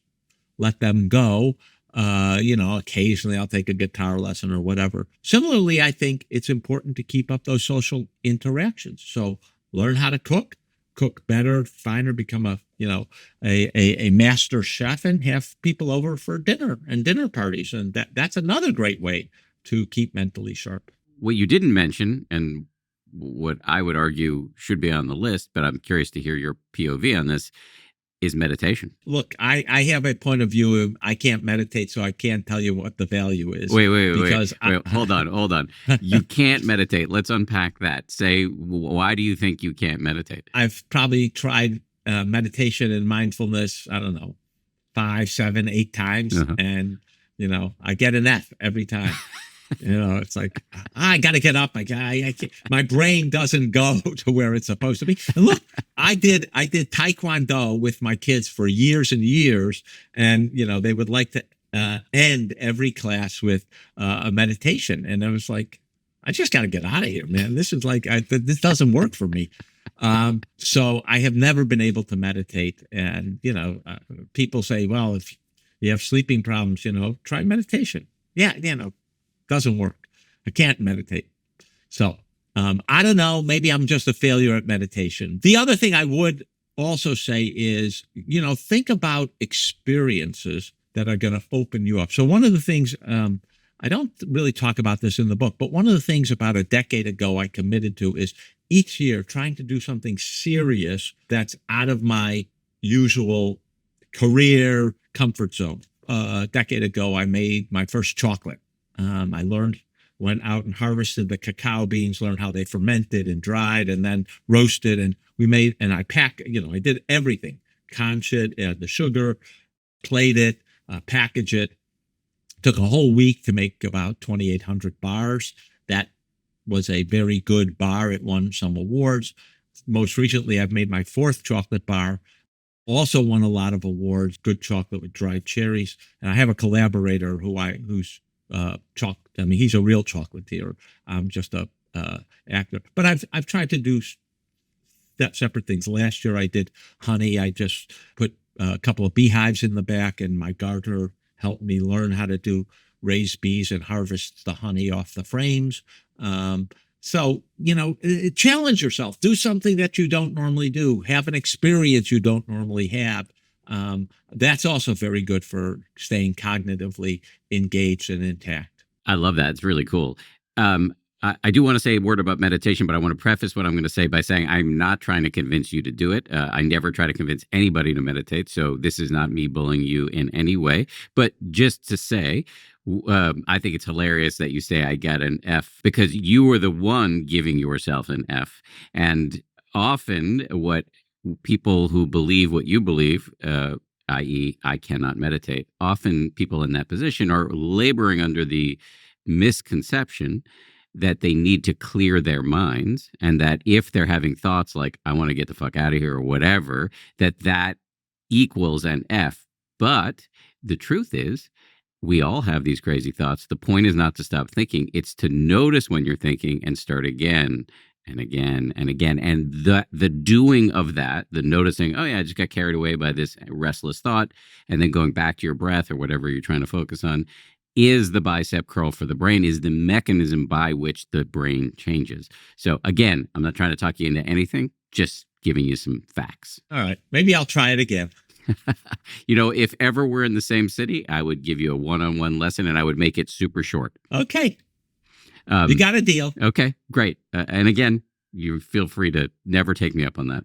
let them go. Occasionally I'll take a guitar lesson or whatever. Similarly, I think it's important to keep up those social interactions. So learn how to cook better, finer, become a master chef, and have people over for dinner and dinner parties. And that's another great way to keep mentally sharp. What you didn't mention, and what I would argue should be on the list, but I'm curious to hear your POV on this, is meditation. Look, I have a point of view of I can't meditate, so I can't tell you what the value is. Wait. Hold on. You can't meditate. Let's unpack that. Say, why do you think you can't meditate? I've probably tried meditation and mindfulness, I don't know, 5, 7, 8 times. And, I get an F every time. It's like, I got to get up. I can't, my brain doesn't go to where it's supposed to be. And look, I did Taekwondo with my kids for years and years. And, they would like to end every class with a meditation. And I was like, I just got to get out of here, man. This is like, this doesn't work for me. So I have never been able to meditate. And, people say, well, if you have sleeping problems, try meditation. Yeah, doesn't work. I can't meditate. So I don't know. Maybe I'm just a failure at meditation. The other thing I would also say is, think about experiences that are going to open you up. So one of the things, I don't really talk about this in the book, but one of the things about a decade ago I committed to is each year trying to do something serious that's out of my usual career comfort zone. A decade ago, I made my first chocolate. I went out and harvested the cacao beans, learned how they fermented and dried and then roasted. And I did everything. Conch it, add the sugar, plate it, package it. Took a whole week to make about 2,800 bars. That was a very good bar. It won some awards. Most recently, I've made my 4th chocolate bar. Also won a lot of awards, good chocolate with dried cherries. And I have a collaborator who's he's a real chocolatier. I'm just a actor. But I've tried to do separate things. Last year I did honey. I just put a couple of beehives in the back, and my gardener helped me learn how to do raise bees and harvest the honey off the frames. So, challenge yourself. Do something that you don't normally do. Have an experience you don't normally have. That's also very good for staying cognitively engaged and intact. I love that. It's really cool. I do want to say a word about meditation, but I want to preface what I'm going to say by saying I'm not trying to convince you to do it. I never try to convince anybody to meditate. So this is not me bullying you in any way. But just to say, I think it's hilarious that you say I got an F, because you were the one giving yourself an F. And often what people who believe what you believe, i.e., I cannot meditate, often people in that position are laboring under the misconception that they need to clear their minds, and that if they're having thoughts like, I want to get the fuck out of here or whatever, that equals an F. But the truth is, we all have these crazy thoughts. The point is not to stop thinking. It's to notice when you're thinking and start again and again and again. And the doing of that, the noticing, oh yeah, I just got carried away by this restless thought, and then going back to your breath or whatever you're trying to focus on, is the bicep curl for the brain, is the mechanism by which the brain changes. So again, I'm not trying to talk you into anything, just giving you some facts. All right. Maybe I'll try it again. If ever we're in the same city, I would give you a one-on-one lesson, and I would make it super short. Okay. You got a deal. Okay, great. And again, you feel free to never take me up on that.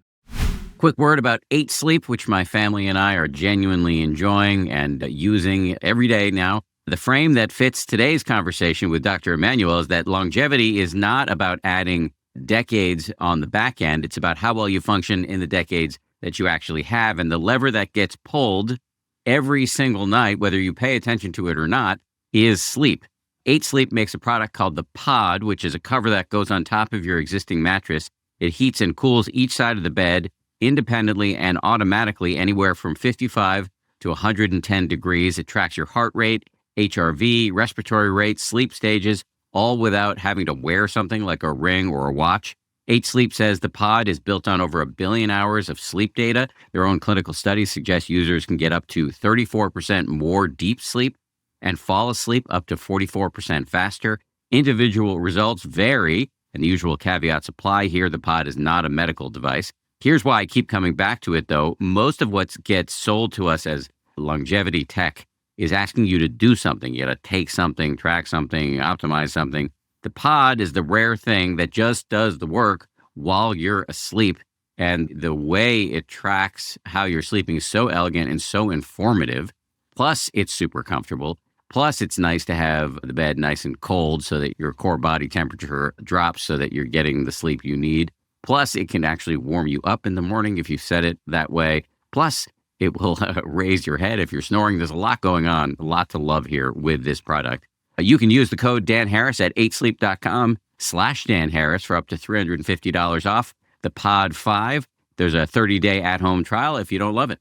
Quick word about 8 Sleep, which my family and I are genuinely enjoying and using every day now. The frame that fits today's conversation with Dr. Emanuel is that longevity is not about adding decades on the back end. It's about how well you function in the decades that you actually have. And the lever that gets pulled every single night, whether you pay attention to it or not, is sleep. 8 Sleep makes a product called the Pod, which is a cover that goes on top of your existing mattress. It heats and cools each side of the bed independently and automatically anywhere from 55 to 110 degrees. It tracks your heart rate, HRV, respiratory rate, sleep stages, all without having to wear something like a ring or a watch. 8 Sleep says the Pod is built on over 1 billion hours of sleep data. Their own clinical studies suggest users can get up to 34% more deep sleep and fall asleep up to 44% faster. Individual results vary, and the usual caveats apply here. The Pod is not a medical device. Here's why I keep coming back to it, though. Most of what gets sold to us as longevity tech is asking you to do something. You got to take something, track something, optimize something. The pod is the rare thing that just does the work while you're asleep. And the way it tracks how you're sleeping is so elegant and so informative. Plus, it's super comfortable. Plus, it's nice to have the bed nice and cold so that your core body temperature drops so that you're getting the sleep you need. Plus, it can actually warm you up in the morning if you set it that way. Plus, it will raise your head if you're snoring. There's a lot going on, a lot to love here with this product. You can use the code Dan Harris at 8sleep.com/Dan Harris for up to $350 off the Pod 5. There's a 30-day at-home trial if you don't love it.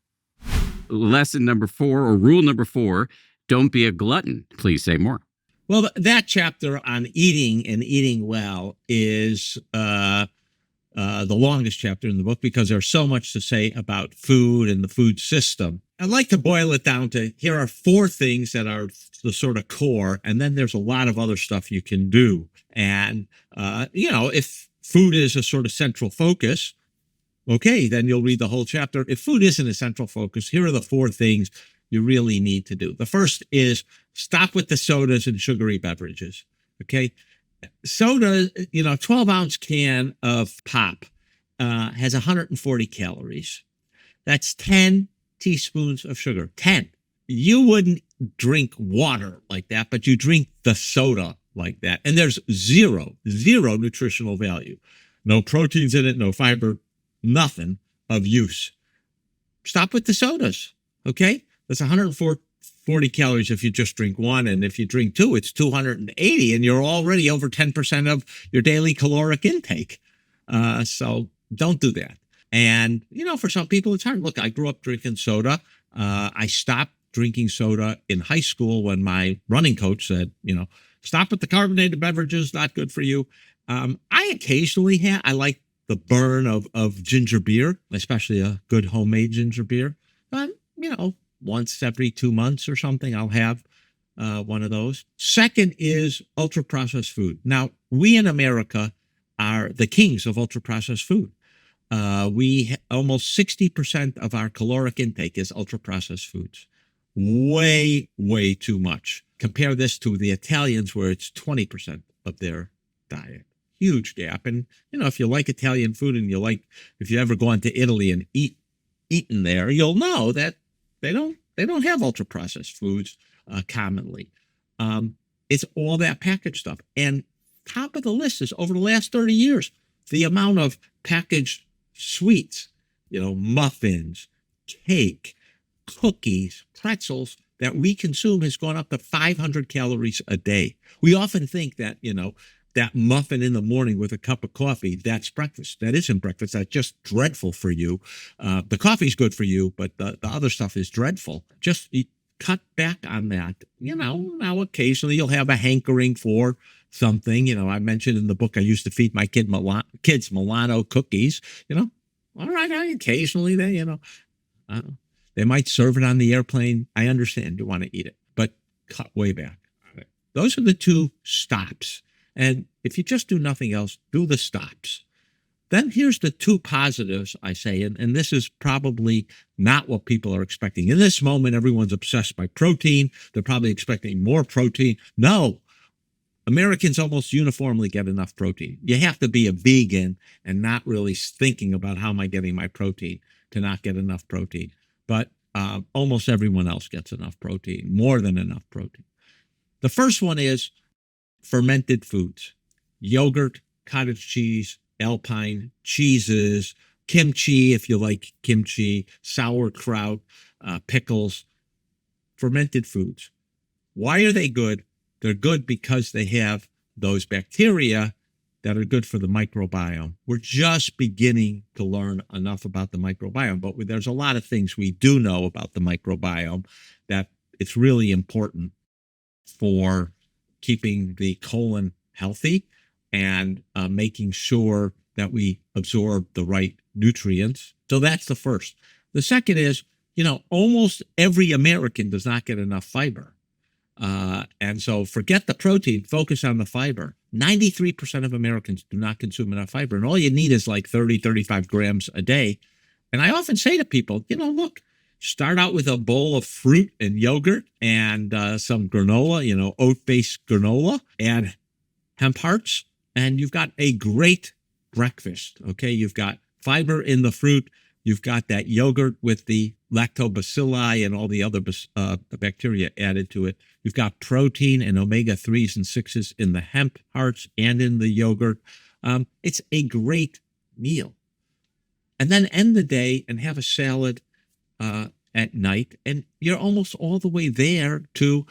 Lesson number 4, or rule number 4, don't be a glutton. Please say more. Well, that chapter on eating and eating well is the longest chapter in the book because there's so much to say about food and the food system. I'd like to boil it down to here are 4 things that are the sort of core, and then there's a lot of other stuff you can do. And, if food is a sort of central focus, okay, then you'll read the whole chapter. If food isn't a central focus, here are the 4 things you really need to do. The first is stop with the sodas and sugary beverages. Okay. Soda, 12-ounce can of pop has 140 calories. That's 10 teaspoons of sugar. 10. You wouldn't drink water like that, but you drink the soda like that. And there's zero nutritional value. No proteins in it, no fiber, nothing of use. Stop with the sodas. Okay. That's 140 calories if you just drink one. And if you drink 2, it's 280. And you're already over 10% of your daily caloric intake. So don't do that. And, for some people, it's hard. Look, I grew up drinking soda. I stopped drinking soda in high school when my running coach said, stop with the carbonated beverages, not good for you. I occasionally I like the burn of ginger beer, especially a good homemade ginger beer. But, once every 2 months or something, I'll have one of those. Second is ultra-processed food. Now, we in America are the kings of ultra-processed food. Almost 60% of our caloric intake is ultra-processed foods. Way, way too much. Compare this to the Italians where it's 20% of their diet. Huge gap. And, if you like Italian food and if you ever go into Italy and eaten there, you'll know that they don't have ultra-processed foods commonly. It's all that packaged stuff. And top of the list is over the last 30 years, the amount of packaged sweets, muffins, cake, cookies, pretzels that we consume has gone up to 500 calories a day. We often think that, that muffin in the morning with a cup of coffee, that's breakfast. That isn't breakfast. That's just dreadful for you. The coffee's good for you, but the other stuff is dreadful. Just cut back on that. Now occasionally you'll have a hankering for something. I mentioned in the book I used to feed my kids Milano cookies. All right, occasionally they might serve it on the airplane. I understand you want to eat it, but cut way back. Those are the 2 stops. And if you just do nothing else, do the stops. Then here's the 2 positives, I say, and this is probably not what people are expecting. In this moment, everyone's obsessed by protein. They're probably expecting more protein. No, Americans almost uniformly get enough protein. You have to be a vegan and not really thinking about how am I getting my protein to not get enough protein. But almost everyone else gets enough protein, more than enough protein. The first one is fermented foods, yogurt, cottage cheese, alpine cheeses, kimchi, if you like kimchi, sauerkraut, pickles, fermented foods. Why are they good? They're good because they have those bacteria that are good for the microbiome. We're just beginning to learn enough about the microbiome, but there's a lot of things we do know about the microbiome that it's really important for keeping the colon healthy and making sure that we absorb the right nutrients. So that's the first. The second is, almost every American does not get enough fiber. And so forget the protein, focus on the fiber. 93% of Americans do not consume enough fiber. And all you need is like 30, 35 grams a day. And I often say to people, look, start out with a bowl of fruit and yogurt and some granola, oat-based granola. Add hemp hearts, and you've got a great breakfast. Okay, you've got fiber in the fruit. You've got that yogurt with the lactobacilli and all the other bacteria added to it. You've got protein and omega-3s and 6s in the hemp hearts and in the yogurt. It's a great meal. And then end the day and have a salad at night, and you're almost all the way there to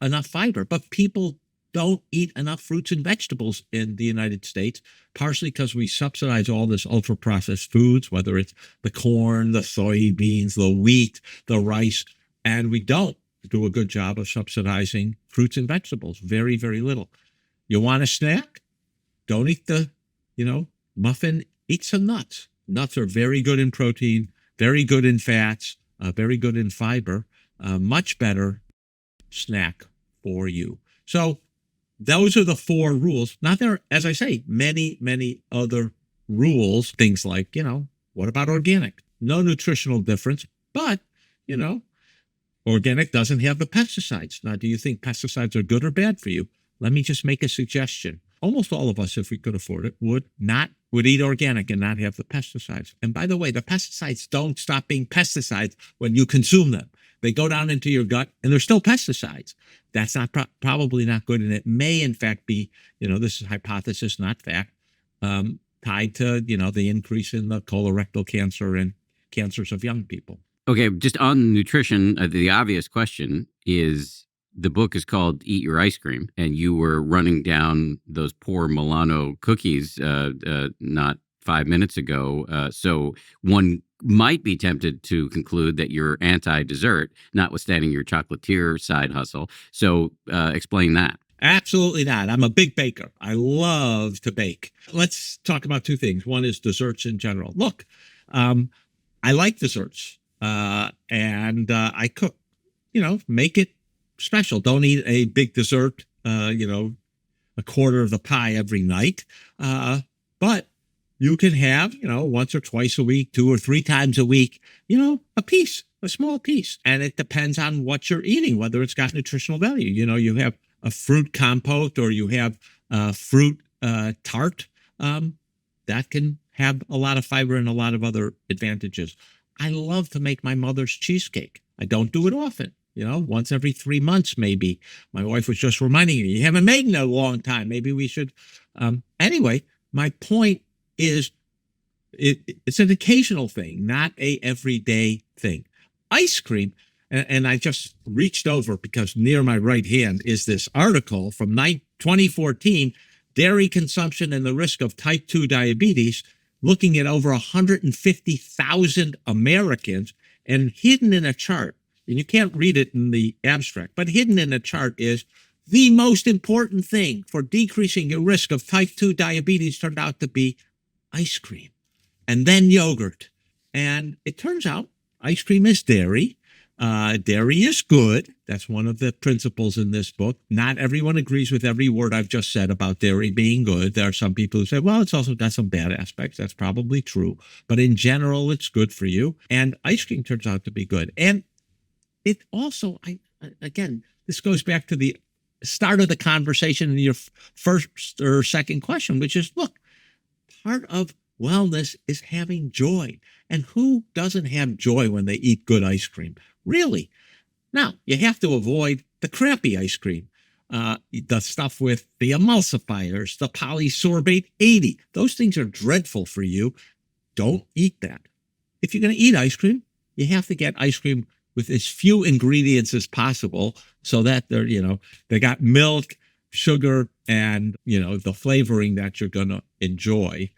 enough fiber. But people don't eat enough fruits and vegetables in the United States, partially because we subsidize all this ultra-processed foods, whether it's the corn, the soybeans, the wheat, the rice, and we don't do a good job of subsidizing fruits and vegetables. Very, very little. You want a snack? Don't eat the, muffin. Eat some nuts. Nuts are very good in protein, very good in fats, very good in fiber, much better snack for you. So those are the 4 rules. Now, there are, as I say, many, many other rules, things like, what about organic? No nutritional difference, but, organic doesn't have the pesticides. Now, do you think pesticides are good or bad for you? Let me just make a suggestion. Almost all of us, if we could afford it, would eat organic and not have the pesticides. And by the way, the pesticides don't stop being pesticides when you consume them. They go down into your gut and they're still pesticides. That's not probably not good. And it may, in fact, be, this is hypothesis, not fact, tied to, the increase in the colorectal cancer and cancers of young people. Okay, just on nutrition, the obvious question is, the book is called Eat Your Ice Cream, and you were running down those poor Milano cookies not 5 minutes ago. So one might be tempted to conclude that you're anti-dessert, notwithstanding your chocolatier side hustle. So explain that. Absolutely not. I'm a big baker. I love to bake. Let's talk about 2 things. One is desserts in general. Look, I like desserts, and I cook, make it special. Don't eat a big dessert, a quarter of the pie every night. But you can have, once or twice a week, 2 or 3 times a week, a piece, a small piece. And it depends on what you're eating, whether it's got nutritional value. You have a fruit compote or you have a fruit tart. That can have a lot of fiber and a lot of other advantages. I love to make my mother's cheesecake. I don't do it often. Once every 3 months, maybe. My wife was just reminding me, you haven't made in a long time. Maybe we should. Anyway, my point is it's an occasional thing, not a everyday thing. Ice cream, and I just reached over because near my right hand is this article from 2014, Dairy Consumption and the Risk of Type 2 Diabetes, looking at over 150,000 Americans, and hidden in a chart, and you can't read it in the abstract, but hidden in a chart is the most important thing for decreasing your risk of type 2 diabetes turned out to be ice cream and then yogurt. And it turns out ice cream is dairy. Dairy is good. That's one of the principles in this book. Not everyone agrees with every word I've just said about dairy being good. There are some people who say, well, it's also got some bad aspects. That's probably true. But in general, it's good for you. And ice cream turns out to be good. And it also, again, this goes back to the start of the conversation in your first or second question, which is, look, part of wellness is having joy. And who doesn't have joy when they eat good ice cream? Really? Now, you have to avoid the crappy ice cream, the stuff with the emulsifiers, the polysorbate 80. Those things are dreadful for you. Don't eat that. If you're going to eat ice cream, you have to get ice cream with as few ingredients as possible so that they got milk, sugar, and, the flavoring that you're going to enjoy.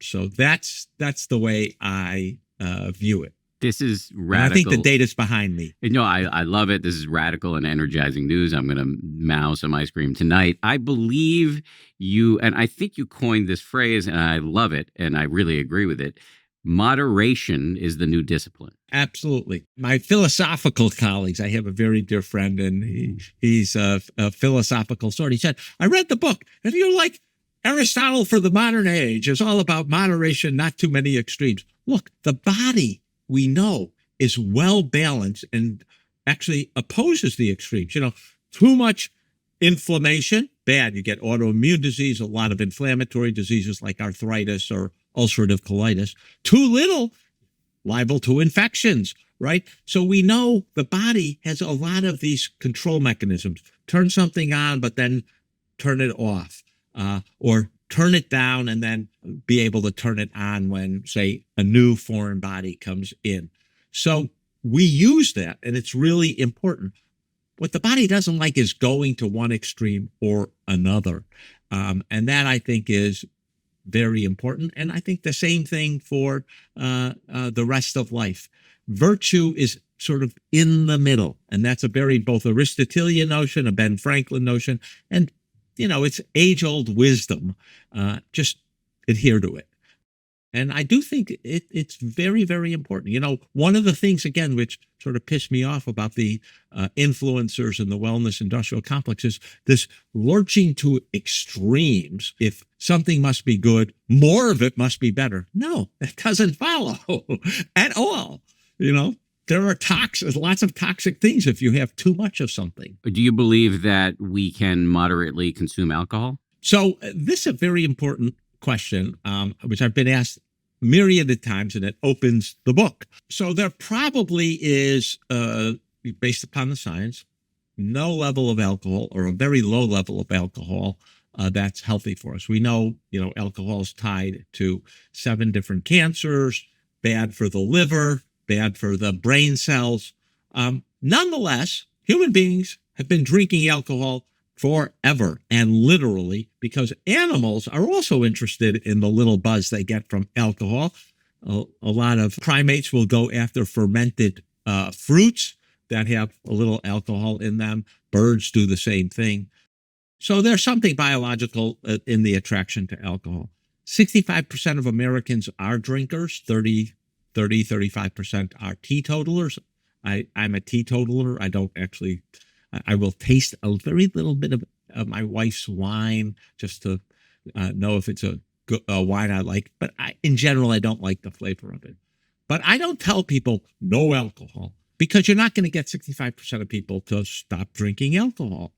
So that's the way I view it. This is radical. And I think the data's behind me. I love it. This is radical and energizing news. I'm going to mow some ice cream tonight. I believe you, and I think you coined this phrase, and I love it, and I really agree with it. Moderation is the new discipline. Absolutely. My philosophical colleagues, I have a very dear friend, and he's a philosophical sort. He said, I read the book, and you're like Aristotle for the modern age. It's all about moderation, not too many extremes. Look, the body, we know, is well balanced and actually opposes the extremes. Too much Inflammation, bad. You get autoimmune disease, a lot of inflammatory diseases like arthritis or ulcerative colitis. Too little, liable to infections, right? So we know the body has a lot of these control mechanisms. Turn something on, but then turn it off, or turn it down and then be able to turn it on when, say, a new foreign body comes in. So we use that, and it's really important. What the body doesn't like is going to one extreme or another. And that, I think, is very important. And I think the same thing for the rest of life. Virtue is sort of in the middle. And that's a very both Aristotelian notion, a Ben Franklin notion. And, it's age-old wisdom. Just adhere to it. And I do think it's very, very important. One of the things, again, which sort of pissed me off about the influencers in the wellness industrial complex is this lurching to extremes. If something must be good, more of it must be better. No, that doesn't follow at all. There are lots of toxic things if you have too much of something. Do you believe that we can moderately consume alcohol? So this is a very important question, which I've been asked myriad of times, and it opens the book. So there probably is, based upon the science, no level of alcohol or a very low level of alcohol that's healthy for us. We know, alcohol is tied to 7 different cancers, bad for the liver, bad for the brain cells. Nonetheless, human beings have been drinking alcohol forever, and literally, because animals are also interested in the little buzz they get from alcohol. A lot of primates will go after fermented fruits that have a little alcohol in them. Birds do the same thing. So there's something biological in the attraction to alcohol. 65% of Americans are drinkers, 35% are teetotalers. I'm a teetotaler. I will taste a very little bit of my wife's wine just to know if it's a wine I like. But in general, I don't like the flavor of it. But I don't tell people no alcohol, because you're not going to get 65% of people to stop drinking alcohol.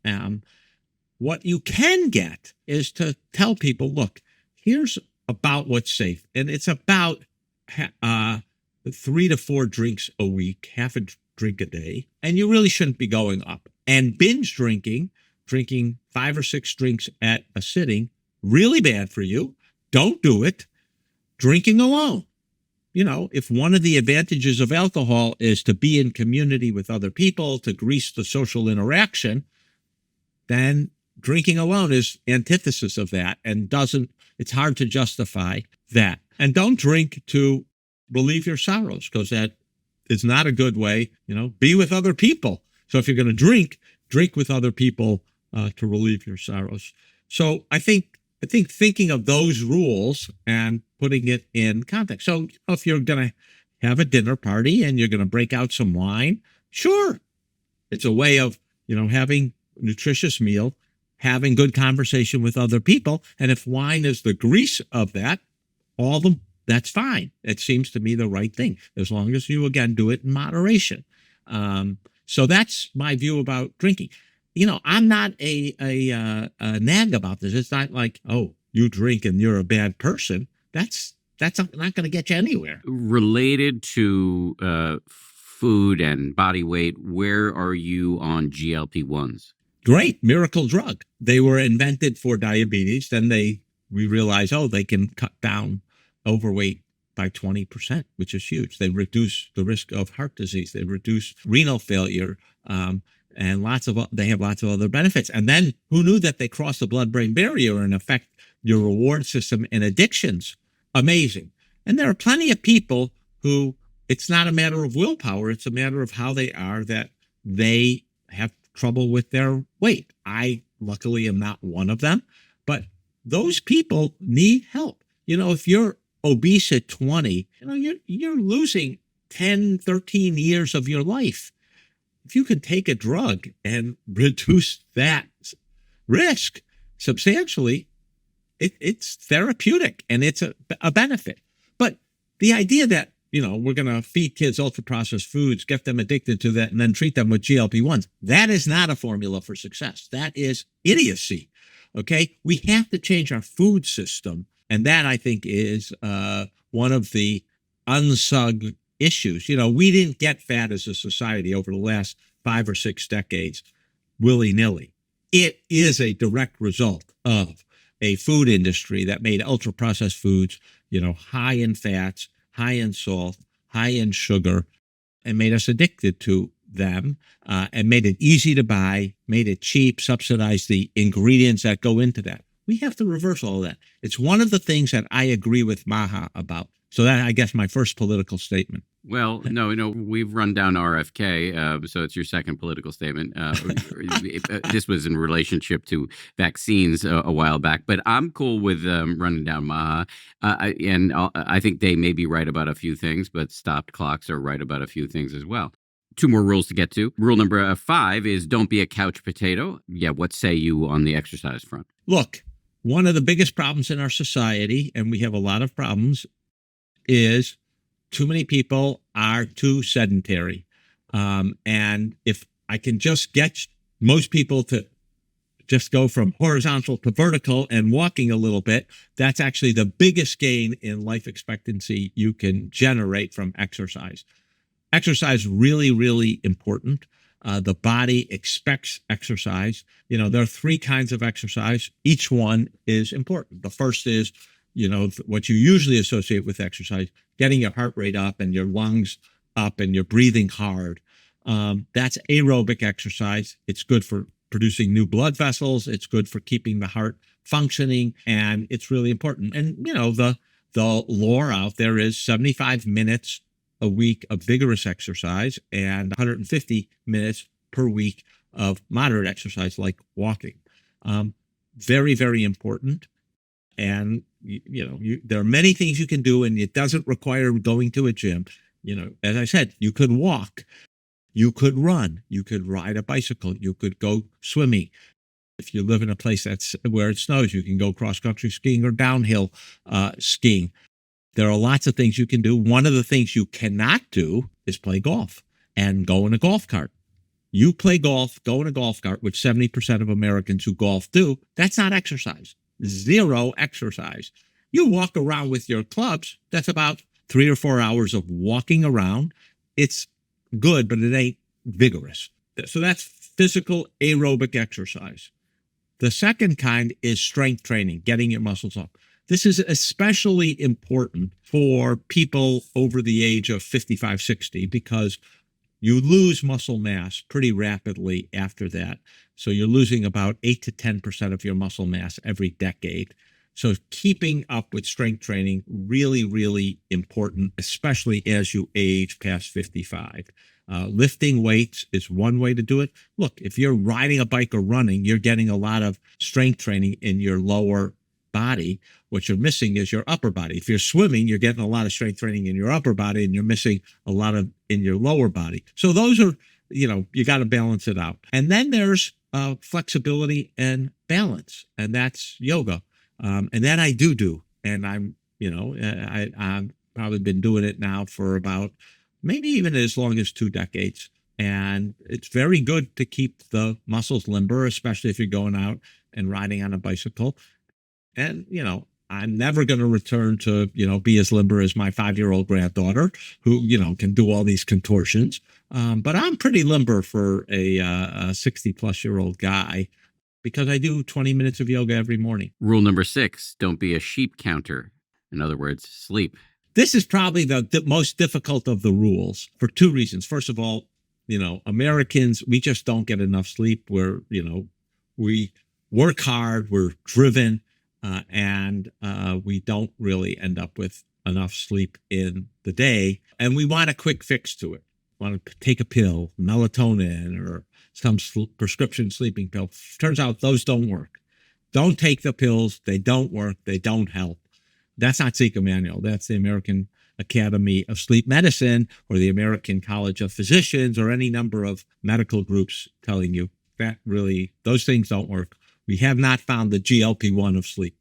What you can get is to tell people, look, here's about what's safe. And it's about 3 to 4 drinks a week, half a drink a day. And you really shouldn't be going up. And binge drinking 5 or 6 drinks at a sitting, really bad for you. Don't do it. Drinking alone. If one of the advantages of alcohol is to be in community with other people, to grease the social interaction, then drinking alone is antithesis of that, and it's hard to justify that. And don't drink to relieve your sorrows, because that is not a good way. Be with other people. So if you're going to drink with other people to relieve your sorrows. So I think thinking of those rules and putting it in context. So if you're going to have a dinner party and you're going to break out some wine, sure. It's a way of, having a nutritious meal, having good conversation with other people. And if wine is the grease of that, that's fine. It seems to me the right thing, as long as you, again, do it in moderation. So that's my view about drinking. I'm not a nag about this. It's not like, oh, you drink and you're a bad person. That's not going to get you anywhere. Related to food and body weight, where are you on GLP-1s? Great, miracle drug. They were invented for diabetes. Then we realized, they can cut down overweight by 20%, which is huge. They reduce the risk of heart disease. They reduce renal failure, and they have lots of other benefits. And then who knew that they cross the blood-brain barrier and affect your reward system and addictions? Amazing. And there are plenty of people who it's not a matter of willpower. It's a matter of how they are, that they have trouble with their weight. I luckily am not one of them, but those people need help. If you're obese at 20, you're losing 10, 13 years of your life. If you can take a drug and reduce that risk substantially, it's therapeutic and it's a benefit. But the idea that, we're going to feed kids ultra processed foods, get them addicted to that, and then treat them with GLP-1s. That is not a formula for success. That is idiocy. Okay. We have to change our food system. And that, I think, is one of the unsung issues. We didn't get fat as a society over the last 5 or 6 decades willy-nilly. It is a direct result of a food industry that made ultra-processed foods, high in fats, high in salt, high in sugar, and made us addicted to them, and made it easy to buy, made it cheap, subsidized the ingredients that go into that. We have to reverse all of that. It's one of the things that I agree with Maha about. So that, I guess, my first political statement. Well, no, we've run down RFK, so it's your second political statement. This was in relationship to vaccines a while back, but I'm cool with running down Maha. And I think they may be right about a few things, but stopped clocks are right about a few things as well. 2 more rules to get to. Rule number 5 is don't be a couch potato. Yeah, what say you on the exercise front? Look, one of the biggest problems in our society, and we have a lot of problems, is too many people are too sedentary. And if I can just get most people to just go from horizontal to vertical and walking a little bit, that's actually the biggest gain in life expectancy you can generate from exercise. Exercise really, really important. The body expects exercise. There are 3 kinds of exercise. Each one is important. The first is, what you usually associate with exercise, getting your heart rate up and your lungs up and you're breathing hard. That's aerobic exercise. It's good for producing new blood vessels. It's good for keeping the heart functioning, and it's really important. And, the lore out there is 75 minutes a week of vigorous exercise and 150 minutes per week of moderate exercise like walking. Very, very important. And, there are many things you can do, and it doesn't require going to a gym. As I said, you could walk, you could run, you could ride a bicycle, you could go swimming. If you live in a place where it snows, you can go cross-country skiing or downhill skiing. There are lots of things you can do. One of the things you cannot do is play golf and go in a golf cart. You play golf, go in a golf cart, which 70% of Americans who golf do. That's not exercise. 0 exercise. You walk around with your clubs. That's about 3 or 4 hours of walking around. It's good, but it ain't vigorous. So that's physical aerobic exercise. The second kind is strength training, getting your muscles up. This is especially important for people over the age of 55, 60, because you lose muscle mass pretty rapidly after that. So you're losing about 8 to 10% of your muscle mass every decade. So keeping up with strength training, really, really important, especially as you age past 55. Lifting weights is one way to do it. Look, if you're riding a bike or running, you're getting a lot of strength training in your lower body. What you're missing is your upper body. If you're swimming, you're getting a lot of strength training in your upper body, and you're missing a lot of in your lower body. So those are, you got to balance it out. And then there's flexibility and balance, and that's yoga. And that I do. And I've probably been doing it now for about maybe even as long as 2 decades. And it's very good to keep the muscles limber, especially if you're going out and riding on a bicycle. And, I'm never going to return to, be as limber as my 5-year-old granddaughter who, can do all these contortions. But I'm pretty limber for a 60-plus-year-old guy, because I do 20 minutes of yoga every morning. Rule number 6, don't be a sheep counter. In other words, sleep. This is probably the most difficult of the rules for 2 reasons. First of all, Americans, we just don't get enough sleep. We work hard, we're driven, and we don't really end up with enough sleep in the day. And we want a quick fix to it. Want to take a pill, melatonin, or some prescription sleeping pill. Turns out those don't work. Don't take the pills. They don't work. They don't help. That's not Zeke Emanuel. That's the American Academy of Sleep Medicine or the American College of Physicians or any number of medical groups telling you that really those things don't work. We have not found the GLP-1 of sleep.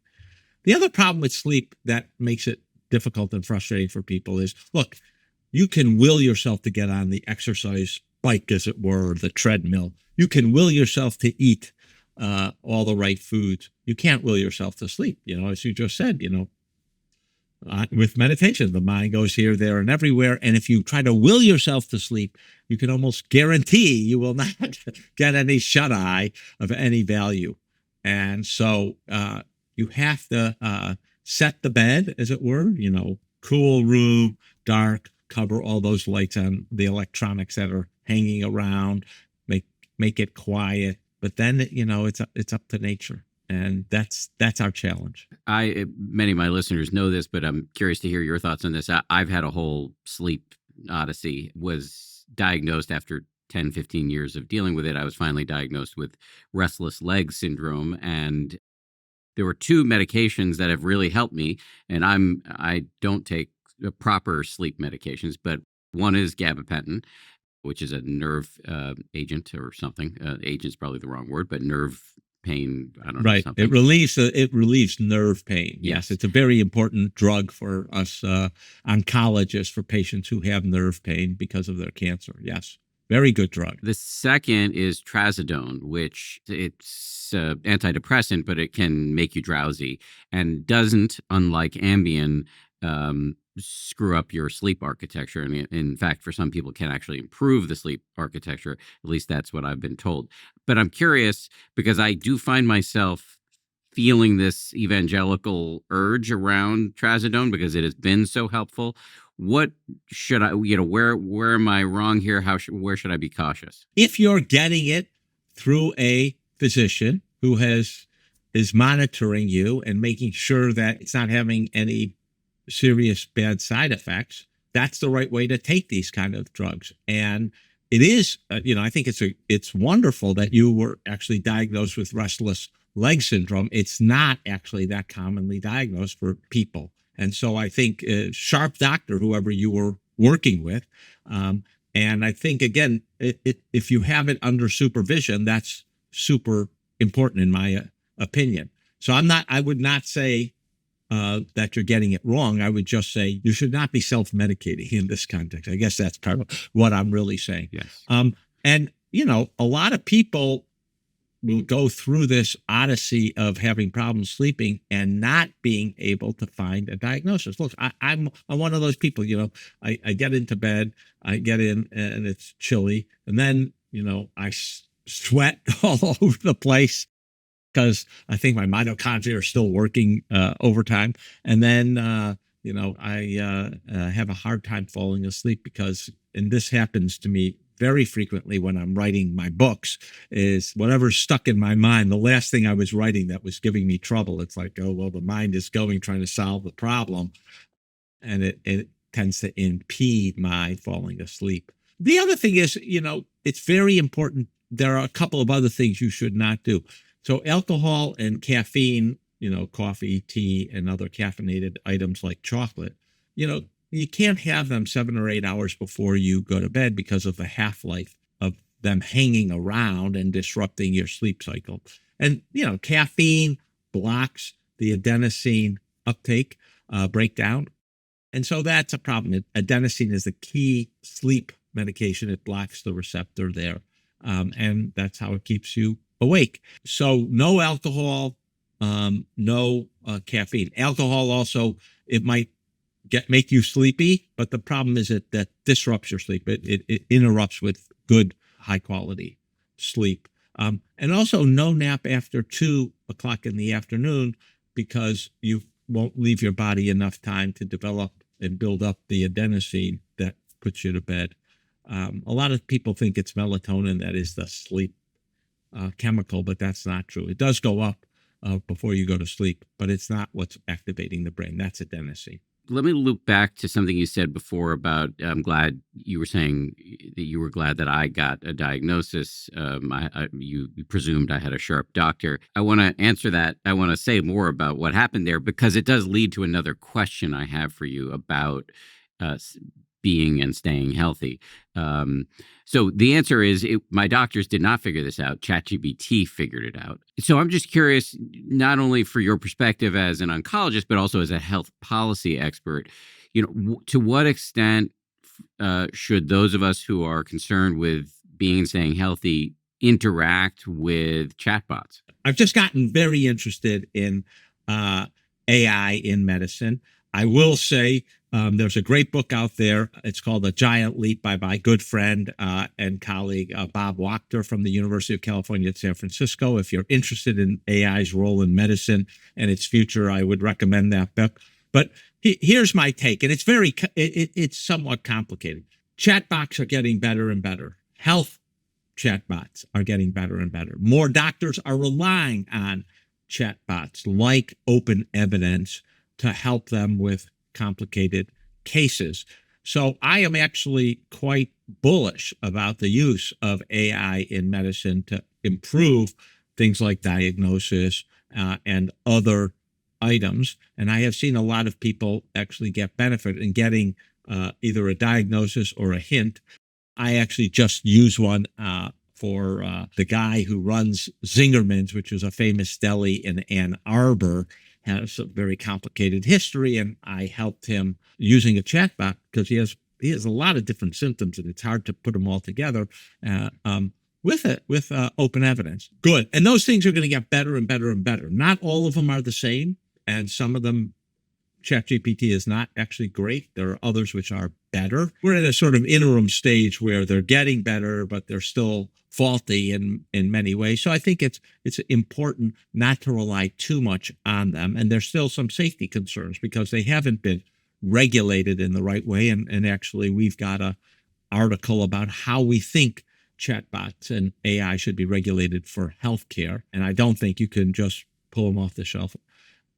The other problem with sleep that makes it difficult and frustrating for people is, look, You can will yourself to get on the exercise bike, as it were, the treadmill. You can will yourself to eat all the right foods. You can't will yourself to sleep. As you just said, with meditation, the mind goes here, there, and everywhere. And if you try to will yourself to sleep, you can almost guarantee you will not get any shut-eye of any value. And so you have to set the bed, as it were, cool room, dark, cover all those lights on the electronics that are hanging around, make it quiet. But then, it's up to nature. And that's our challenge. Many of my listeners know this, but I'm curious to hear your thoughts on this. I've had a whole sleep odyssey. Was diagnosed after 10, 15 years of dealing with it. I was finally diagnosed with restless leg syndrome, and there were two medications that have really helped me. And I don't take proper sleep medications, but one is gabapentin, which is a nerve agent or something. Agent's probably the wrong word, but nerve pain. I don't know. Right. Something. It relieves nerve pain. Yes. It's a very important drug for us oncologists, for patients who have nerve pain because of their cancer. Yes. Very good drug. The second is trazodone, which it's antidepressant, but it can make you drowsy and doesn't, unlike Ambien, screw up your sleep architecture. And in fact, for some people, can actually improve the sleep architecture. At least that's what I've been told. But I'm curious because I do find myself feeling this evangelical urge around trazodone because it has been so helpful. What should I, where am I wrong here? Where should I be cautious? If you're getting it through a physician who is monitoring you and making sure that it's not having any serious bad side effects, that's the right way to take these kind of drugs. And it is, I think it's wonderful that you were actually diagnosed with restless leg syndrome. It's not actually that commonly diagnosed for people. And so I think sharp doctor, whoever you were working with. And I think, again, if you have it under supervision, that's super important in my opinion. So I would not say that you're getting it wrong. I would just say you should not be self-medicating in this context. I guess that's part of what I'm really saying. Yes. And, a lot of people will go through this odyssey of having problems sleeping and not being able to find a diagnosis. Look, I'm one of those people, I get into bed, I get in and it's chilly. And then, I sweat all over the place because I think my mitochondria are still working overtime. And then, I have a hard time falling asleep because, and this happens to me very frequently when I'm writing my books, is whatever's stuck in my mind, the last thing I was writing that was giving me trouble. It's like, oh, well, the mind is trying to solve the problem. And it tends to impede my falling asleep. The other thing is, it's very important. There are a couple of other things you should not do. So alcohol and caffeine, coffee, tea, and other caffeinated items like chocolate, you can't have them 7 or 8 hours before you go to bed because of the half-life of them hanging around and disrupting your sleep cycle. And, caffeine blocks the adenosine uptake, breakdown. And so that's a problem. Adenosine is the key sleep medication. It blocks the receptor there. And that's how it keeps you awake. So no alcohol, no caffeine. Alcohol also, it might make you sleepy, but the problem is that disrupts your sleep. It interrupts with good, high quality sleep. And also no nap after 2 o'clock in the afternoon, because you won't leave your body enough time to develop and build up the adenosine that puts you to bed. A lot of people think it's melatonin that is the sleep chemical, but that's not true. It does go up before you go to sleep, but it's not what's activating the brain. That's adenosine. Let me loop back to something you said before about, I'm glad you were saying that you were glad that I got a diagnosis. You presumed I had a sharp doctor. I want to answer that. I want to say more about what happened there, because it does lead to another question I have for you about being and staying healthy. So the answer is my doctors did not figure this out. ChatGPT figured it out. So I'm just curious, not only for your perspective as an oncologist, but also as a health policy expert, to what extent should those of us who are concerned with being and staying healthy interact with chatbots? I've just gotten very interested in AI in medicine. I will say there's a great book out there. It's called A Giant Leap by my good friend and colleague, Bob Wachter from the University of California at San Francisco. If you're interested in AI's role in medicine and its future, I would recommend that book. But here's my take, and it's somewhat complicated. Chatbots are getting better and better. Health chatbots are getting better and better. More doctors are relying on chatbots like Open Evidence to help them with complicated cases. So I am actually quite bullish about the use of AI in medicine to improve things like diagnosis and other items. And I have seen a lot of people actually get benefit in getting either a diagnosis or a hint. I actually just use one for the guy who runs Zingerman's, which is a famous deli in Ann Arbor, has a very complicated history, and I helped him using a chatbot because he has a lot of different symptoms, and it's hard to put them all together with Open Evidence. Good, and those things are going to get better and better and better. Not all of them are the same, and some of them ChatGPT is not actually great. There are others which are better. We're in a sort of interim stage where they're getting better, but they're still faulty in many ways. So I think it's important not to rely too much on them. And there's still some safety concerns because they haven't been regulated in the right way. And actually, we've got an article about how we think chatbots and AI should be regulated for healthcare. And I don't think you can just pull them off the shelf.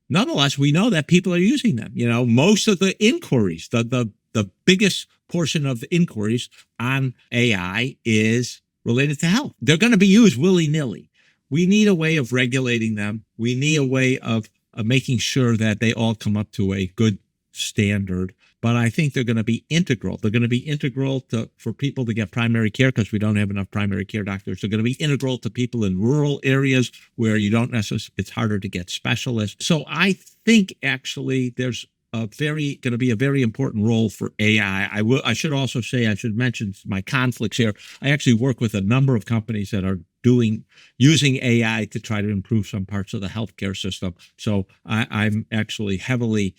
Nonetheless, we know that people are using them. You know, most of the inquiries, the biggest portion of the inquiries on AI is related to health. They're going to be used willy-nilly. We need a way of regulating them. We need a way of making sure that they all come up to a good standard. But I think they're going to be integral. They're going to be integral for people to get primary care because we don't have enough primary care doctors. They're going to be integral to people in rural areas where you don't necessarily, it's harder to get specialists. So I think actually there's going to be a very important role for AI. I should also say, I should mention my conflicts here. I actually work with a number of companies that are using AI to try to improve some parts of the healthcare system. So I'm actually heavily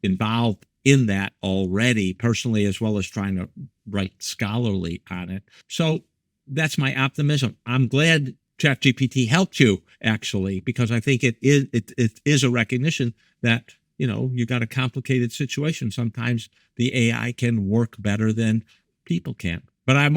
involved in that already personally, as well as trying to write scholarly on it. So that's my optimism. I'm glad ChatGPT helped you actually, because I think it is a recognition that, you know, you got a complicated situation. Sometimes the AI can work better than people can. But I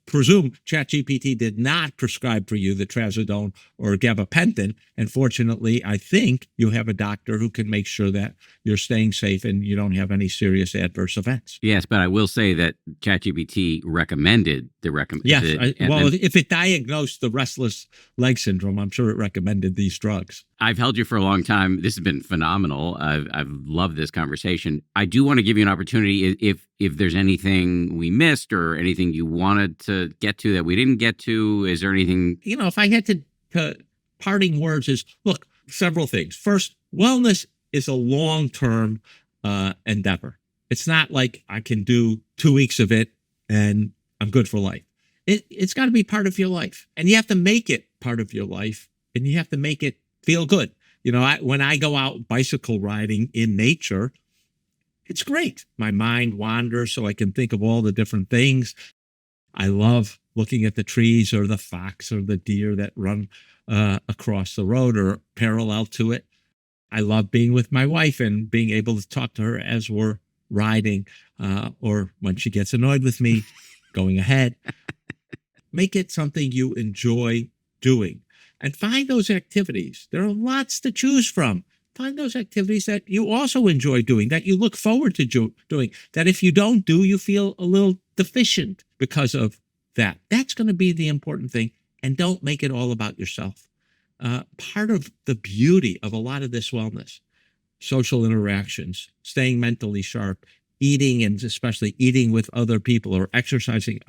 presume ChatGPT did not prescribe for you the trazodone or gabapentin. And fortunately, I think you have a doctor who can make sure that you're staying safe and you don't have any serious adverse events. Yes, but I will say that ChatGPT recommended the Yes, if it diagnosed the restless leg syndrome, I'm sure it recommended these drugs. I've held you for a long time. This has been phenomenal. I've loved this conversation. I do want to give you an opportunity if there's anything we missed or anything you wanted to get to that we didn't get to. Is there anything? You know, if I had to parting words is, look, several things. First, wellness is a long-term endeavor. It's not like I can do 2 weeks of it and I'm good for life. It's got to be part of your life, and you have to make it part of your life, and you have to make it feel good. You know, when I go out bicycle riding in nature, it's great. My mind wanders so I can think of all the different things. I love looking at the trees or the fox or the deer that run across the road or parallel to it. I love being with my wife and being able to talk to her as we're riding or when she gets annoyed with me, going ahead. Make it something you enjoy doing and find those activities. There are lots to choose from. Find those activities that you also enjoy doing, that you look forward to doing, that if you don't do, you feel a little deficient because of that. That's going to be the important thing. And don't make it all about yourself. Part of the beauty of a lot of this wellness, social interactions, staying mentally sharp, eating, and especially eating with other people or exercising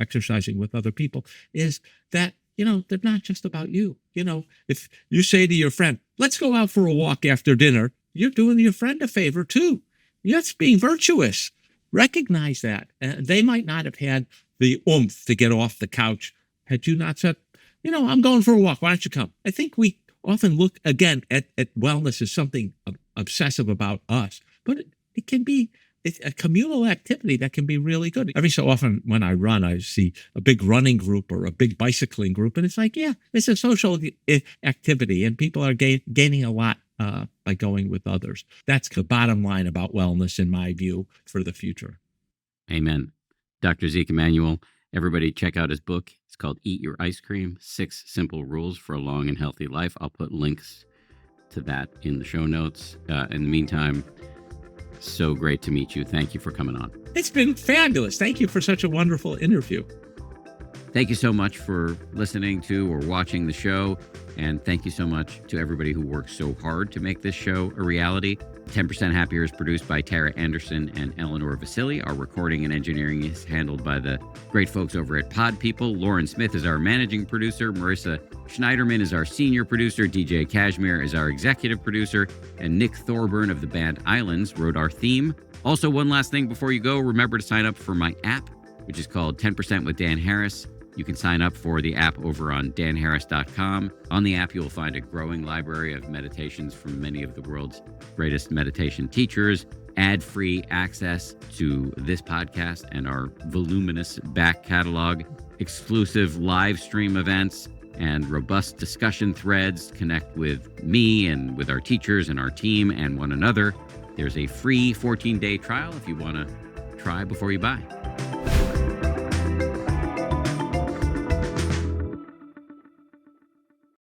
with other people, is that, you know, they're not just about you. You know, if you say to your friend, let's go out for a walk after dinner, you're doing your friend a favor too. That's being virtuous. recognize that. They might not have had the oomph to get off the couch had you not said, I'm going for a walk. Why don't you come? I think we often look again at wellness as something obsessive about us, but it can be a communal activity that can be really good. Every so often when I run, I see a big running group or a big bicycling group, and it's like, yeah, it's a social activity, and people are gaining a lot by going with others. That's the bottom line about wellness, in my view, for the future. Amen. Dr. Zeke Emanuel, everybody check out his book. It's called Eat Your Ice Cream, 6 Simple Rules for a Long and Healthy Life. I'll put links to that in the show notes. In the meantime, so great to meet you. Thank you for coming on. It's been fabulous. Thank you for such a wonderful interview. Thank you so much for listening to or watching the show. And thank you so much to everybody who works so hard to make this show a reality. 10% Happier is produced by Tara Anderson and Eleanor Vasili. Our recording and engineering is handled by the great folks over at Pod People. Lauren Smith is our managing producer. Marissa Schneiderman is our senior producer. DJ Kashmir is our executive producer. And Nick Thorburn of the band Islands wrote our theme. Also, one last thing before you go, remember to sign up for my app, which is called 10% with Dan Harris. You can sign up for the app over on danharris.com. On the app, you'll find a growing library of meditations from many of the world's greatest meditation teachers, ad-free access to this podcast and our voluminous back catalog, exclusive live stream events, and robust discussion threads. Connect with me and with our teachers and our team and one another. There's a free 14-day trial if you want to try before you buy.